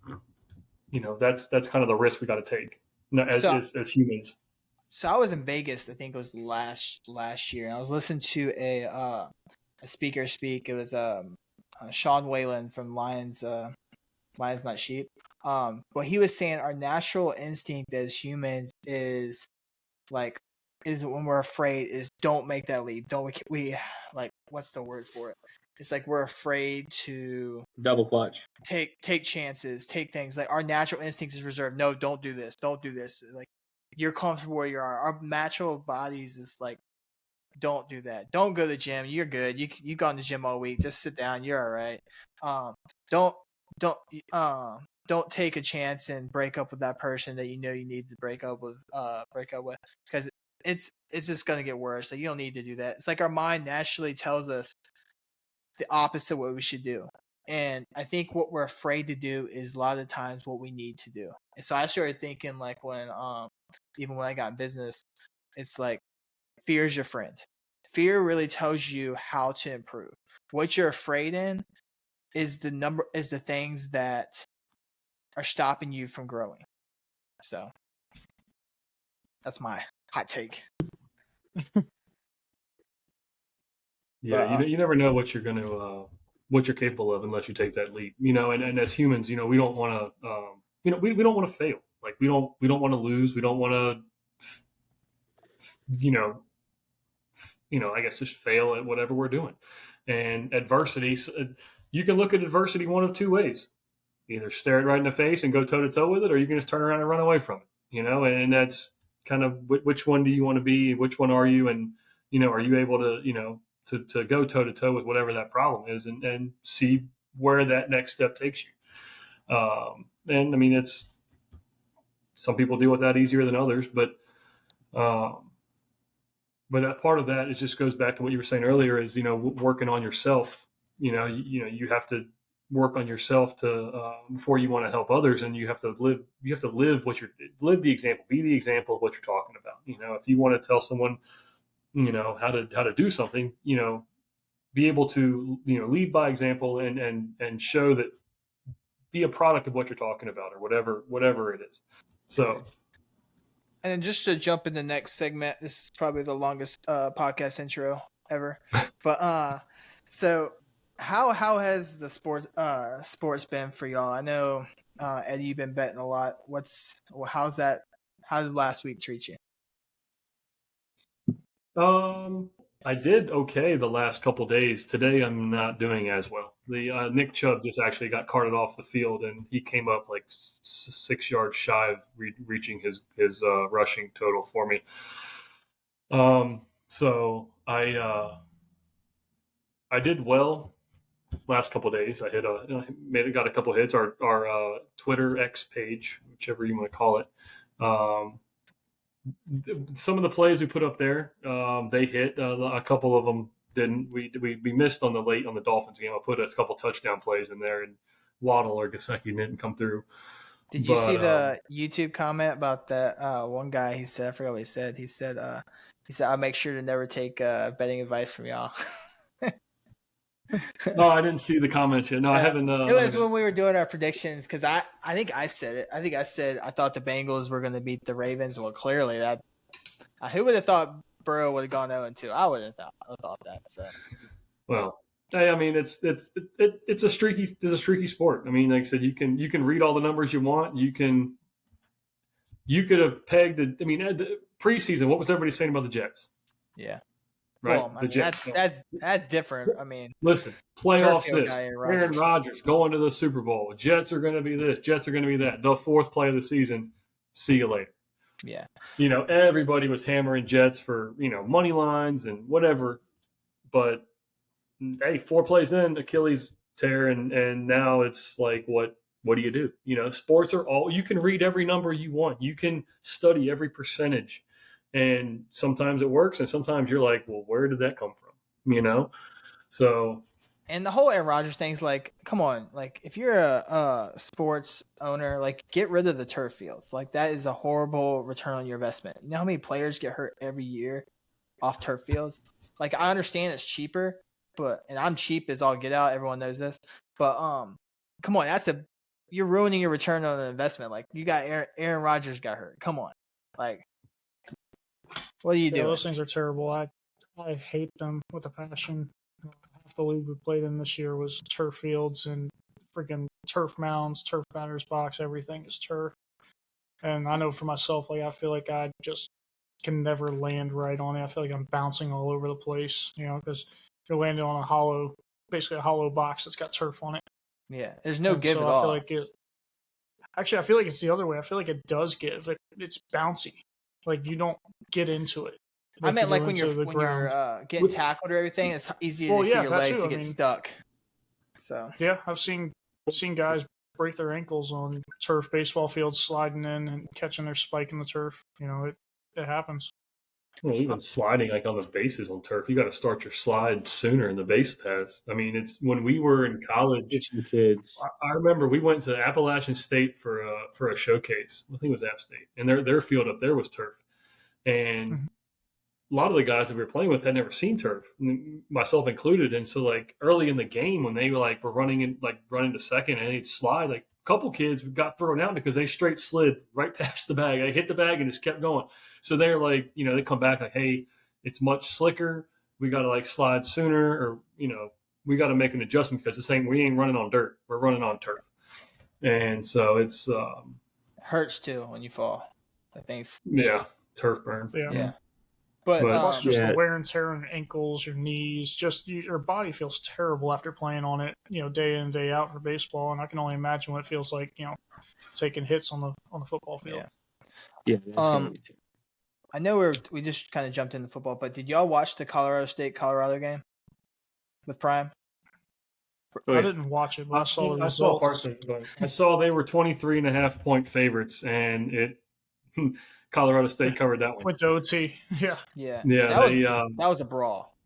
that's kind of the risk we got to take as humans. So I was in Vegas. I think it was last year, and I was listening to a speaker speak. It was Sean Whalen from Lions Not Sheep. What he was saying, our natural instinct as humans is when we're afraid is don't make that leap. Don't we like what's the word for it? It's like we're afraid to Double clutch. take chances, take things. Like our natural instinct is reserved. No, don't do this. Don't do this. Like you're comfortable where you are. Our natural bodies is like, don't do that. Don't go to the gym. You're good. You gone to the gym all week. Just sit down. You're all right. Don't don't don't take a chance and break up with that person that you know you need to break up with because it's just gonna get worse. So you don't need to do that. It's like our mind naturally tells us the opposite of what we should do. And I think what we're afraid to do is a lot of the times what we need to do. And so I started thinking like when even when I got in business, it's like fear is your friend. Fear really tells you how to improve. What you're afraid in is the things that are stopping you from growing. So that's my hot take. Yeah, you never know what you're going to what you're capable of unless you take that leap. And as humans, we don't want to we don't want to fail. Like we don't want to lose. We don't want to I guess just fail at whatever we're doing. And adversity, you can look at adversity one of two ways. Either stare it right in the face and go toe to toe with it, or you can just turn around and run away from it. And that's kind of which one do you want to be? Which one are you? And are you able to to go toe to toe with whatever that problem is, and see where that next step takes you. And I mean, it's some people deal with that easier than others, but that part of that is just goes back to what you were saying earlier is working on yourself. You have to work on yourself to before you want to help others, and you have to live live the example, be the example of what you're talking about. If you want to tell someone how to do something, be able to lead by example and show that, be a product of what you're talking about, or whatever it is. So, and then just to jump in the next segment, this is probably the longest podcast intro ever. But so how has the sports been for y'all? I know Eddie, you've been betting a lot. How did last week treat you? I did okay the last couple days. Today, I'm not doing as well. The Nick Chubb just actually got carted off the field, and he came up like 6 yards shy of reaching his rushing total for me. So I did well last couple days. I got a couple hits. Our Twitter X page, whichever you want to call it. Some of the plays we put up there, they hit. A couple of them didn't. We missed on the Dolphins game. I put a couple touchdown plays in there, and Waddle or Gesicki didn't come through. Did you see the YouTube comment about that one guy? He said, I forgot what he said. He said, I'll make sure to never take betting advice from y'all. No, I didn't see the comments yet. No, I haven't. It was when we were doing our predictions, because I think I said it. I think I said I thought the Bengals were going to beat the Ravens. Well, clearly that. Who would have thought Burrow would have gone 0-2? I wouldn't have thought that. So. Well, hey, I mean, it's a streaky sport. I mean, like I said, you can read all the numbers you want. You could have pegged it. I mean, the preseason, what was everybody saying about the Jets? Yeah. Right. Well, I mean, that's different. I mean, listen, playoffs. Aaron Rodgers going to the Super Bowl. Jets are going to be this. Jets are going to be that. The fourth play of the season. See you later. Yeah. Everybody was hammering Jets for money lines and whatever, but hey, 4 plays in, Achilles tear, and now it's like, what do you do? Sports are all, you can read every number you want. You can study every percentage. And sometimes it works, and sometimes you're like, well, where did that come from? So. And the whole Aaron Rodgers thing's like, come on, like if you're a sports owner, like get rid of the turf fields. Like that is a horrible return on your investment. You know how many players get hurt every year off turf fields? Like I understand it's cheaper, and I'm cheap as all get out. Everyone knows this, but come on, you're ruining your return on the investment. Like you got Aaron Rodgers got hurt. Come on, like. What are you doing? Those things are terrible. I hate them with a passion. Half the league we played in this year was turf fields, and freaking turf mounds, turf batter's box, everything is turf. And I know for myself, like I feel like I just can never land right on it. I feel like I'm bouncing all over the place, because you're landing on basically a hollow box that's got turf on it. Yeah, there's no And give so at I feel all. like I feel like it's the other way. I feel like it does give. It's bouncy. Like you don't get into it. I meant you like go when into you're the ground. getting tackled or everything, it's easy Well, for yeah, your that legs too. to I get mean, stuck. So Yeah, I've seen guys break their ankles on turf baseball fields, sliding in and catching their spike in the turf. It happens. Well, even sliding like on the bases on turf, you got to start your slide sooner in the base paths. I mean, it's when we were in college. Kitchen kids. I remember we went to Appalachian State for a showcase. I think it was App State, and their field up there was turf, and Mhm. a lot of the guys that we were playing with had never seen turf, myself included. And so, like early in the game, when they were running to second and they'd slide, like a couple kids got thrown out because they straight slid right past the bag. They hit the bag and just kept going. So they're like, they come back like, hey, it's much slicker. We got to like slide sooner, or we got to make an adjustment because we ain't running on dirt. We're running on turf. And so it's hurts too when you fall. I think. Turf burn. Yeah. But plus just yeah. the wear and tear on your ankles, your knees, just your body feels terrible after playing on it, day in, day out for baseball. And I can only imagine what it feels like, taking hits on the football field. Yeah, that's gonna be too. I know we just kind of jumped into football, but did y'all watch the Colorado State Colorado game with Prime? I didn't watch it, but I saw the results. I saw parts of it, but I saw they were 23.5-point favorites, and Colorado State covered that one. Went to OT. Yeah. Yeah. Yeah. That was a brawl.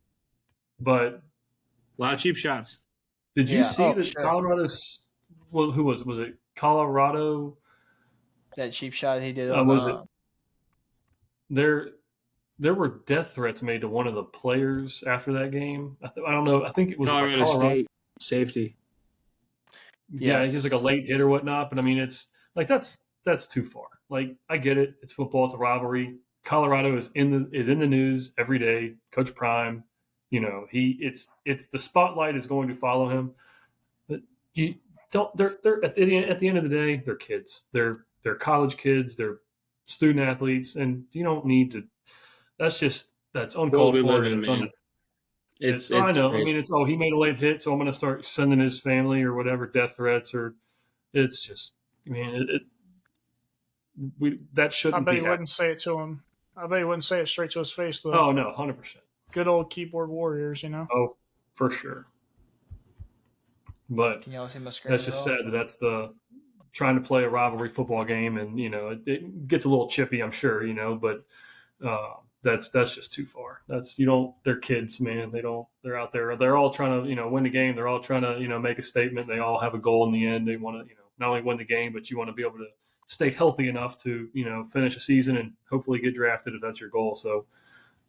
But A lot of cheap shots. did you see that sure. Colorado's? Well, who was it? Was it Colorado? That cheap shot he did. Was it? There were death threats made to one of the players after that game. I don't know. I think it was Colorado State safety. Yeah, he was like a late hit or whatnot. But I mean, it's like that's too far. Like I get it. It's football. It's a rivalry. Colorado is in the news every day. Coach Prime, it's the spotlight is going to follow him. But you don't. They're at the end of the day, they're kids. They're college kids. They're student athletes, and you don't need to. That's uncalled for. It's I know. Crazy. I mean, it's he made a late hit, so I'm going to start sending his family or whatever death threats, or it's just. I mean, that shouldn't. I bet he wouldn't say it to him. I bet he wouldn't say it straight to his face, though. Oh no, 100%. Good old keyboard warriors, Oh, for sure. But can y'all see my screen? That's just sad that that's the trying to play a rivalry football game, and it gets a little chippy, I'm sure, but that's just too far. They're kids, man. They're out there. They're all trying to win the game. They're all trying to make a statement. They all have a goal in the end. They want to not only win the game, but you want to be able to stay healthy enough to finish a season and hopefully get drafted if that's your goal. So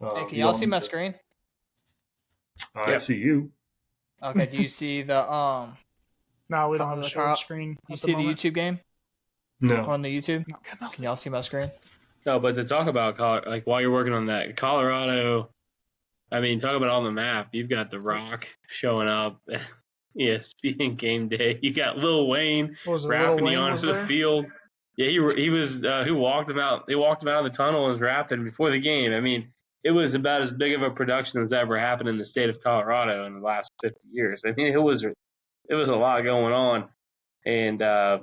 hey, can y'all see my screen? I see you. Okay, do you see the No, we don't have a share screen. You see the YouTube game? No. On the YouTube? Can y'all see my screen? No, but to talk about like while you're working on that, Colorado, I mean, talk about on the map. You've got The Rock showing up. ESPN game day. You got Lil Wayne rapping you onto the field. Yeah, he was who walked him out. They walked him out of the tunnel and was rapping before the game. I mean, it was about as big of a production that's ever happened in the state of Colorado in the last 50 years. I mean, it was a lot going on, and I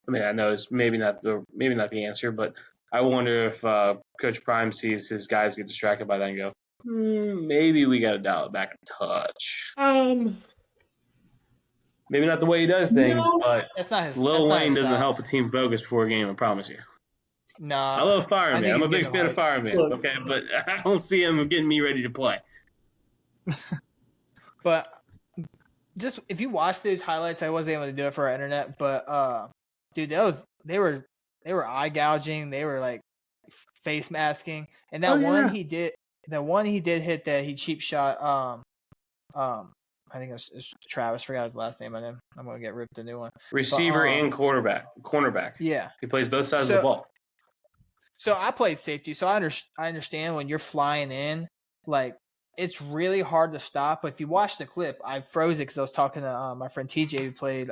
mean, I know it's maybe not the answer, but I wonder if Coach Prime sees his guys get distracted by that and go, maybe we got to dial it back a touch. Maybe not the way he does things, but that's not his. Lil Wayne doesn't help a team focus before a game. I promise you. No, I love Fireman. I'm a big fan of Fireman. Okay, but I don't see him getting me ready to play. But just if you watch those highlights, I wasn't able to do it for our internet, but dude, they were eye gouging, they were like face masking, and that one he did hit that he cheap shot. I think it's Travis. Forgot his last name. I'm gonna get ripped a new one. Receiver and cornerback. Yeah, he plays both sides of the ball. So I played safety, so I understand when you're flying in, like it's really hard to stop. But if you watch the clip, I froze it because I was talking to my friend TJ who played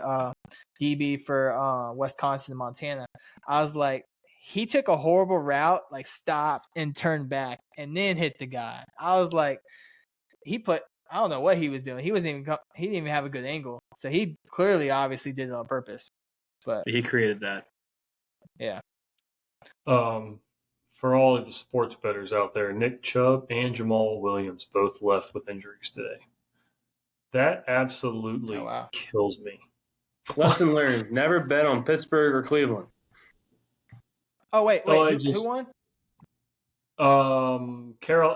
DB for Wisconsin and Montana. I was like, he took a horrible route, like stopped and turned back and then hit the guy. I was like, I don't know what he was doing. He didn't even have a good angle. So he clearly, obviously did it on purpose. But He created that. yeah. For all of the sports bettors out there, Nick Chubb and Jamal Williams both left with injuries today. That absolutely kills me. Lesson learned: never bet on Pittsburgh or Cleveland. Oh wait, who won?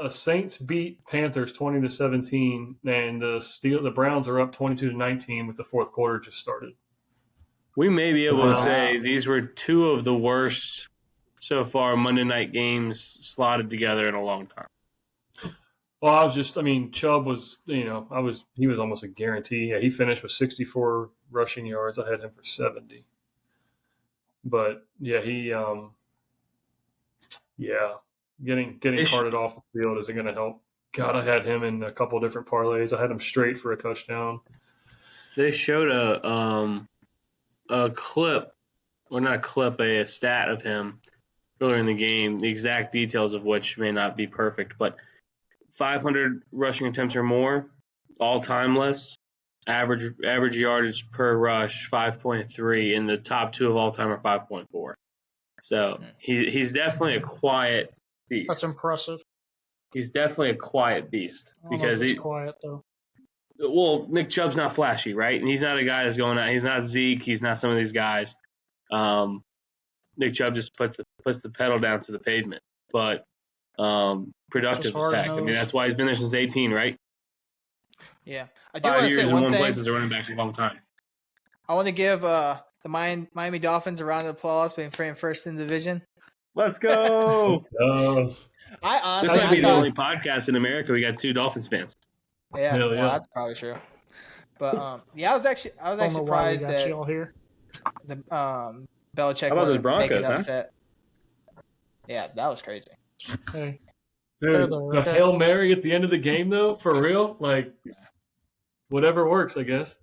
Saints beat Panthers 20-17, and the Browns are up 22-19 with the fourth quarter just started. We may be able to say these were two of the worst so far Monday night games slotted together in a long time. Well, Chubb was, he was almost a guarantee. Yeah, he finished with 64 rushing yards. I had him for 70. But yeah, getting carted off the field isn't going to help. God, I had him in a couple different parlays. I had him straight for a touchdown. They showed a clip, or not a clip, a stat of him earlier in the game, the exact details of which may not be perfect, but 500 rushing attempts or more, all-time list, average yardage per rush, 5.3, and the top two of all-time are 5.4. So he's definitely a quiet beast. That's impressive. He's definitely a quiet beast because he's quiet though. Well, Nick Chubb's not flashy, right? And he's not a guy that's going out. He's not Zeke. He's not some of these guys. Nick Chubb just puts the pedal down to the pavement, but productive as heck. I mean, that's why he's been there since 18, right? Yeah, I do want 5 to years say in one one thing. place as a running back is a long time. I want to give the Miami Dolphins a round of applause being first in the division. Let's go! I honestly, this might be the only podcast in America we got 2 Dolphins fans. Yeah, that's probably true. But I was actually surprised that y'all here. The Belichick. How about those Broncos, huh? Upset. Yeah, that was crazy. Hey, dude, the Hail Mary at the end of the game, though, for real, like whatever works, I guess.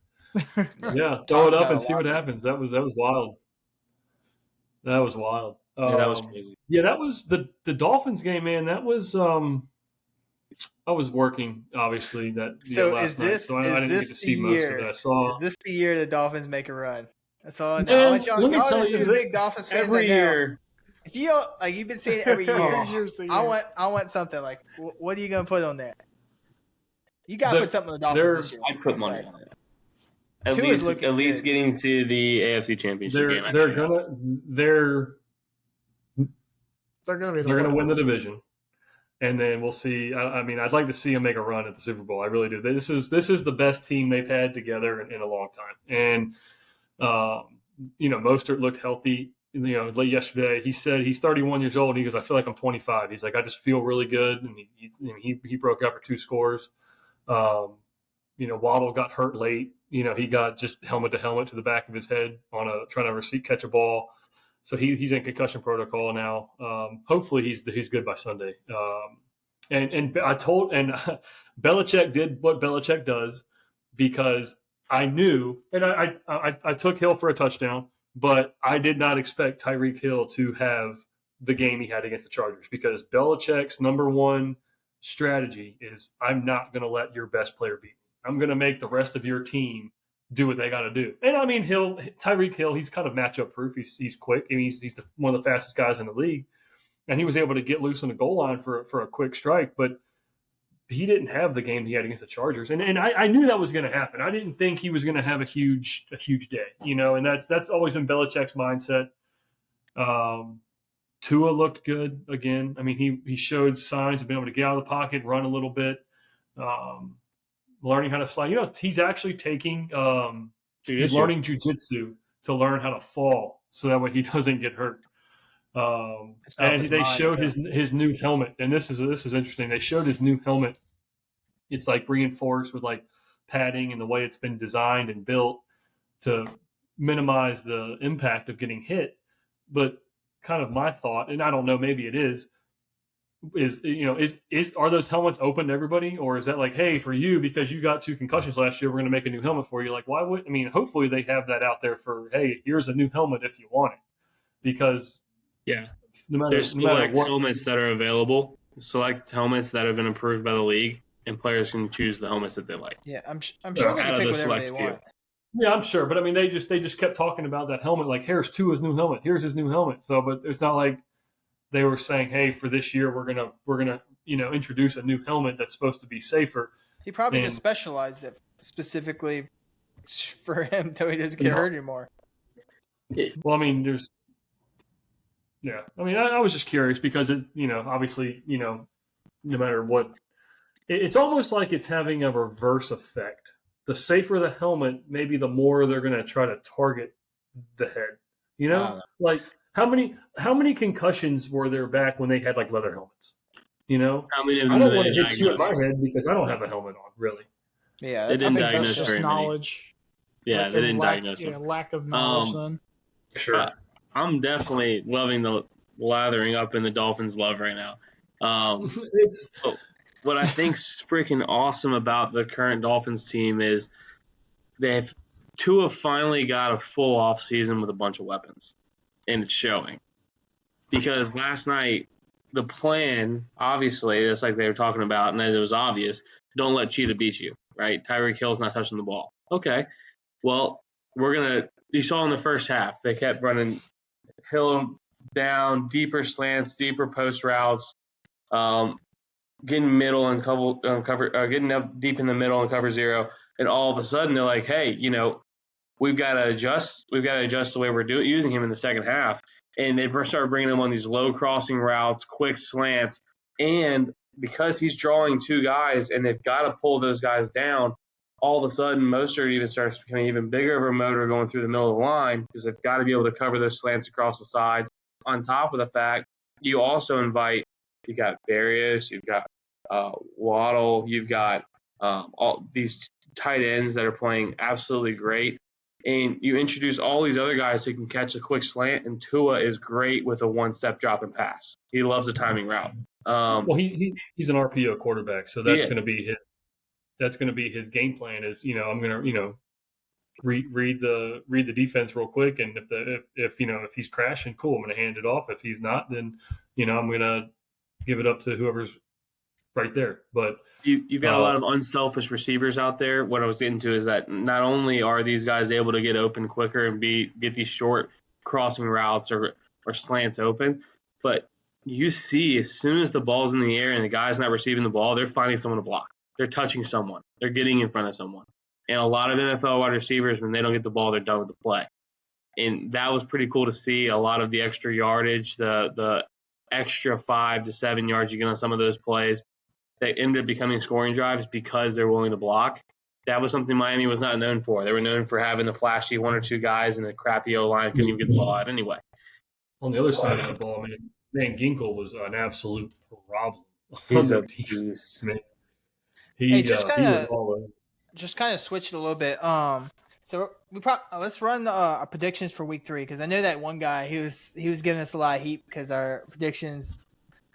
Yeah, throw it up and see what happens. That was wild. That was wild. Yeah, that was crazy. Yeah, that was the Dolphins game, man. That was I was working obviously last night, so I didn't get to see most of that. Is this the year the Dolphins make a run? That's all I know. Let me tell you, big Dolphins fans every year. If you you've been saying it every year, I want something like what are you gonna put on there? You gotta put something on the Dolphins this year. I'd put money on it. At least getting to the AFC Championship game. They're gonna win the division, and then we'll see. I'd like to see them make a run at the Super Bowl. I really do. This is the best team they've had together in a long time, and Mostert looked healthy. Late yesterday, he said he's 31 years old. And he goes, I feel like I'm 25. He's like, I just feel really good, and he broke out for 2 scores. Waddle got hurt late. He got just helmet to helmet to the back of his head on trying to catch a ball. So he's in concussion protocol now. Hopefully he's good by Sunday. And Belichick did what Belichick does, because I knew, and I took Hill for a touchdown, but I did not expect Tyreek Hill to have the game he had against the Chargers, because Belichick's number one strategy is, I'm not going to let your best player beat me. I'm going to make the rest of your team do what they got to do. And Tyreek Hill, he's kind of matchup proof. He's quick. He's one of the fastest guys in the league, and he was able to get loose on the goal line for a quick strike. But he didn't have the game he had against the Chargers, and I knew that was going to happen. I didn't think he was going to have a huge day, and that's always been Belichick's mindset. Tua looked good again. He showed signs of being able to get out of the pocket, run a little bit. Learning how to slide. He's actually taking he's learning jiu-jitsu to learn how to fall, so that way he doesn't get hurt. And they showed his new helmet, and this is interesting. They showed his new helmet. It's like reinforced with like padding, and the way it's been designed and built to minimize the impact of getting hit. But kind of my thought, and I don't know, maybe it is, are those helmets open to everybody, or is that like, hey, for you because you got 2 concussions last year, we're going to make a new helmet for you? Like, why would hopefully they have that out there for, hey, here's a new helmet if you want it, because Yeah. no There's matter select what. helmets that are available, select helmets that have been approved by the league, and players can choose the helmets that they like. Yeah, I'm sure they Out can of pick the whatever select they few. want. Yeah, I'm sure, but they just kept talking about that helmet. Like, here's Tua's new helmet. Here's his new helmet. So, but it's not like they were saying, hey, for this year we're gonna introduce a new helmet that's supposed to be safer. He probably And- just specialized it specifically for him, so he doesn't get hurt anymore. Well, there's, yeah. I was just curious because obviously, no matter what, it's almost like it's having a reverse effect. The safer the helmet, maybe the more they're going to try to target the head. Like how many concussions were there back when they had like leather helmets? How many of I them don't want did to they hit you in my diagnose? head because I don't have a helmet on, really. Yeah, They that's, didn't I think diagnose that's just very many. knowledge. Yeah, they didn't lack, diagnose yeah, them. lack of knowledge. Then Sure. I'm definitely loving the lathering up in the Dolphins' love right now. It's What I think's freaking awesome about the current Dolphins team is Tua finally got a full off season with a bunch of weapons, and it's showing. Because last night the plan, obviously, it's like they were talking about, and it was obvious. Don't let Cheetah beat you, right? Tyreek Hill's not touching the ball. Okay, well, you saw in the first half they kept running Hill down, deeper slants, deeper post routes, getting middle and getting up deep in the middle and cover zero, and all of a sudden they're like, hey, we've got to adjust. We've got to adjust the way we're using him in the second half, and they started bringing him on these low crossing routes, quick slants, and because he's drawing 2 guys and they've got to pull those guys down. All of a sudden, Mostert even starts becoming even bigger of a motor going through the middle of the line because they've got to be able to cover those slants across the sides. On top of the fact, you also invite, you got Barrios, you've got Waddle, you've got all these tight ends that are playing absolutely great. And you introduce all these other guys who can catch a quick slant, and Tua is great with a one-step drop and pass. He loves a timing route. Well, he's an RPO quarterback, so that's going to be his game plan. Is I'm going to read the defense real quick, and if he's crashing, cool, I'm going to hand it off. If he's not, then I'm going to give it up to whoever's right there. But you've got a lot of unselfish receivers out there. What I was getting to is that not only are these guys able to get open quicker and get these short crossing routes or slants open, but you see as soon as the ball's in the air and the guy's not receiving the ball, they're finding someone to block. They're touching someone. They're getting in front of someone. And a lot of NFL wide receivers, when they don't get the ball, they're done with the play. And that was pretty cool to see. A lot of the extra yardage, the extra 5 to 7 yards you get on some of those plays, that ended up becoming scoring drives because they're willing to block. That was something Miami was not known for. They were known for having the flashy 1 or 2 guys and the crappy O-line couldn't even get the ball out anyway. On the other side of the ball, man, Ginkle was an absolute problem. He's a beast. He just he was all over. Just kind of switched a little bit. So let's run our predictions for week 3 because I know that one guy he was giving us a lot of heat because our predictions.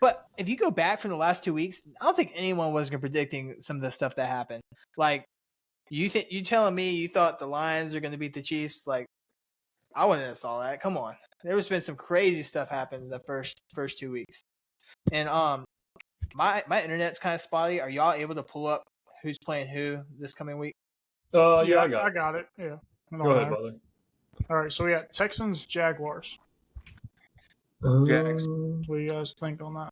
But if you go back from the last 2 weeks, I don't think anyone was predicting some of the stuff that happened. Like you telling me you thought the Lions are going to beat the Chiefs? Like I wouldn't have saw that. Come on, there's been some crazy stuff happen in the first 2 weeks, and my internet's kind of spotty. Are y'all able to pull up who's playing who this coming week? Yeah, I got it. Yeah. Go ahead, brother. All right, so we got Texans, Jaguars. Jags. What do you guys think on that?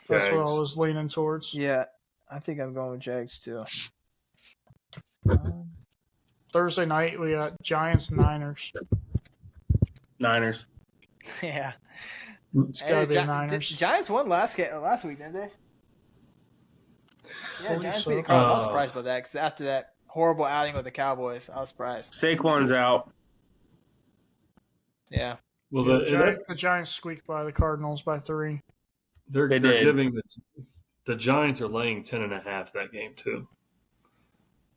That's what I was leaning towards. Yeah, I think I'm going with Jags too. Thursday night we got Giants, Niners. Niners. Yeah, it's gotta be Niners. Giants won last week, didn't they? Yeah, Giants beat the Cardinals. I was surprised by that because after that horrible outing with the Cowboys, I was surprised. Saquon's out. Yeah. Well, the Giants squeaked by the Cardinals by 3. They're giving the Giants are laying 10.5 that game too.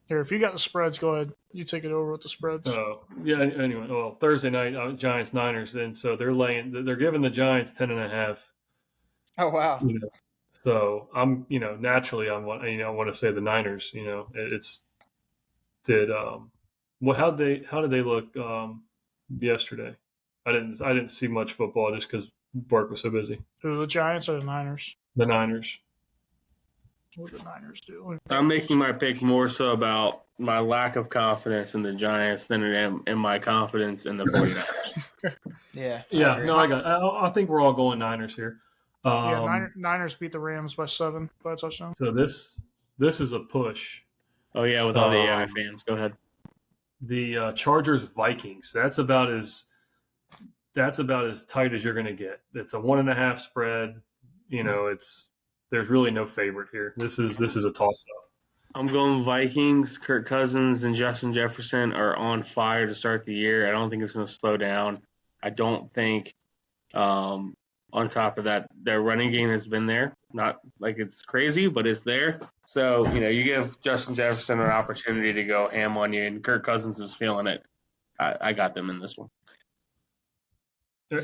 Here, if you got the spreads, go ahead. You take it over with the spreads. Oh, yeah. Anyway, well, Thursday night, Giants Niners, and so they're giving the Giants 10.5, Oh wow. You know, so I'm naturally I want to say the Niners. It's did how did they look yesterday? I didn't see much football just because work was so busy. Who, the Giants or the Niners? The Niners. What did the Niners do? I'm making my pick more so about my lack of confidence in the Giants than I am in my confidence in the 49ers. Yeah. Yeah, agree. no, I think we're all going Niners here. Niners beat the Rams by 7 by a touchdown. So this is a push. Oh, yeah, with all the AI Um, fans. Go ahead. The Chargers Vikings. That's about as tight as you're going to get. It's a 1.5 spread. There's really no favorite here. This is a toss up. I'm going Vikings. Kirk Cousins and Justin Jefferson are on fire to start the year. I don't think it's going to slow down. I don't think, on top of that, their running game has been there. Not like it's crazy, but it's there. So, you give Justin Jefferson an opportunity to go ham on you, and Kirk Cousins is feeling it. I got them in this one. Yeah,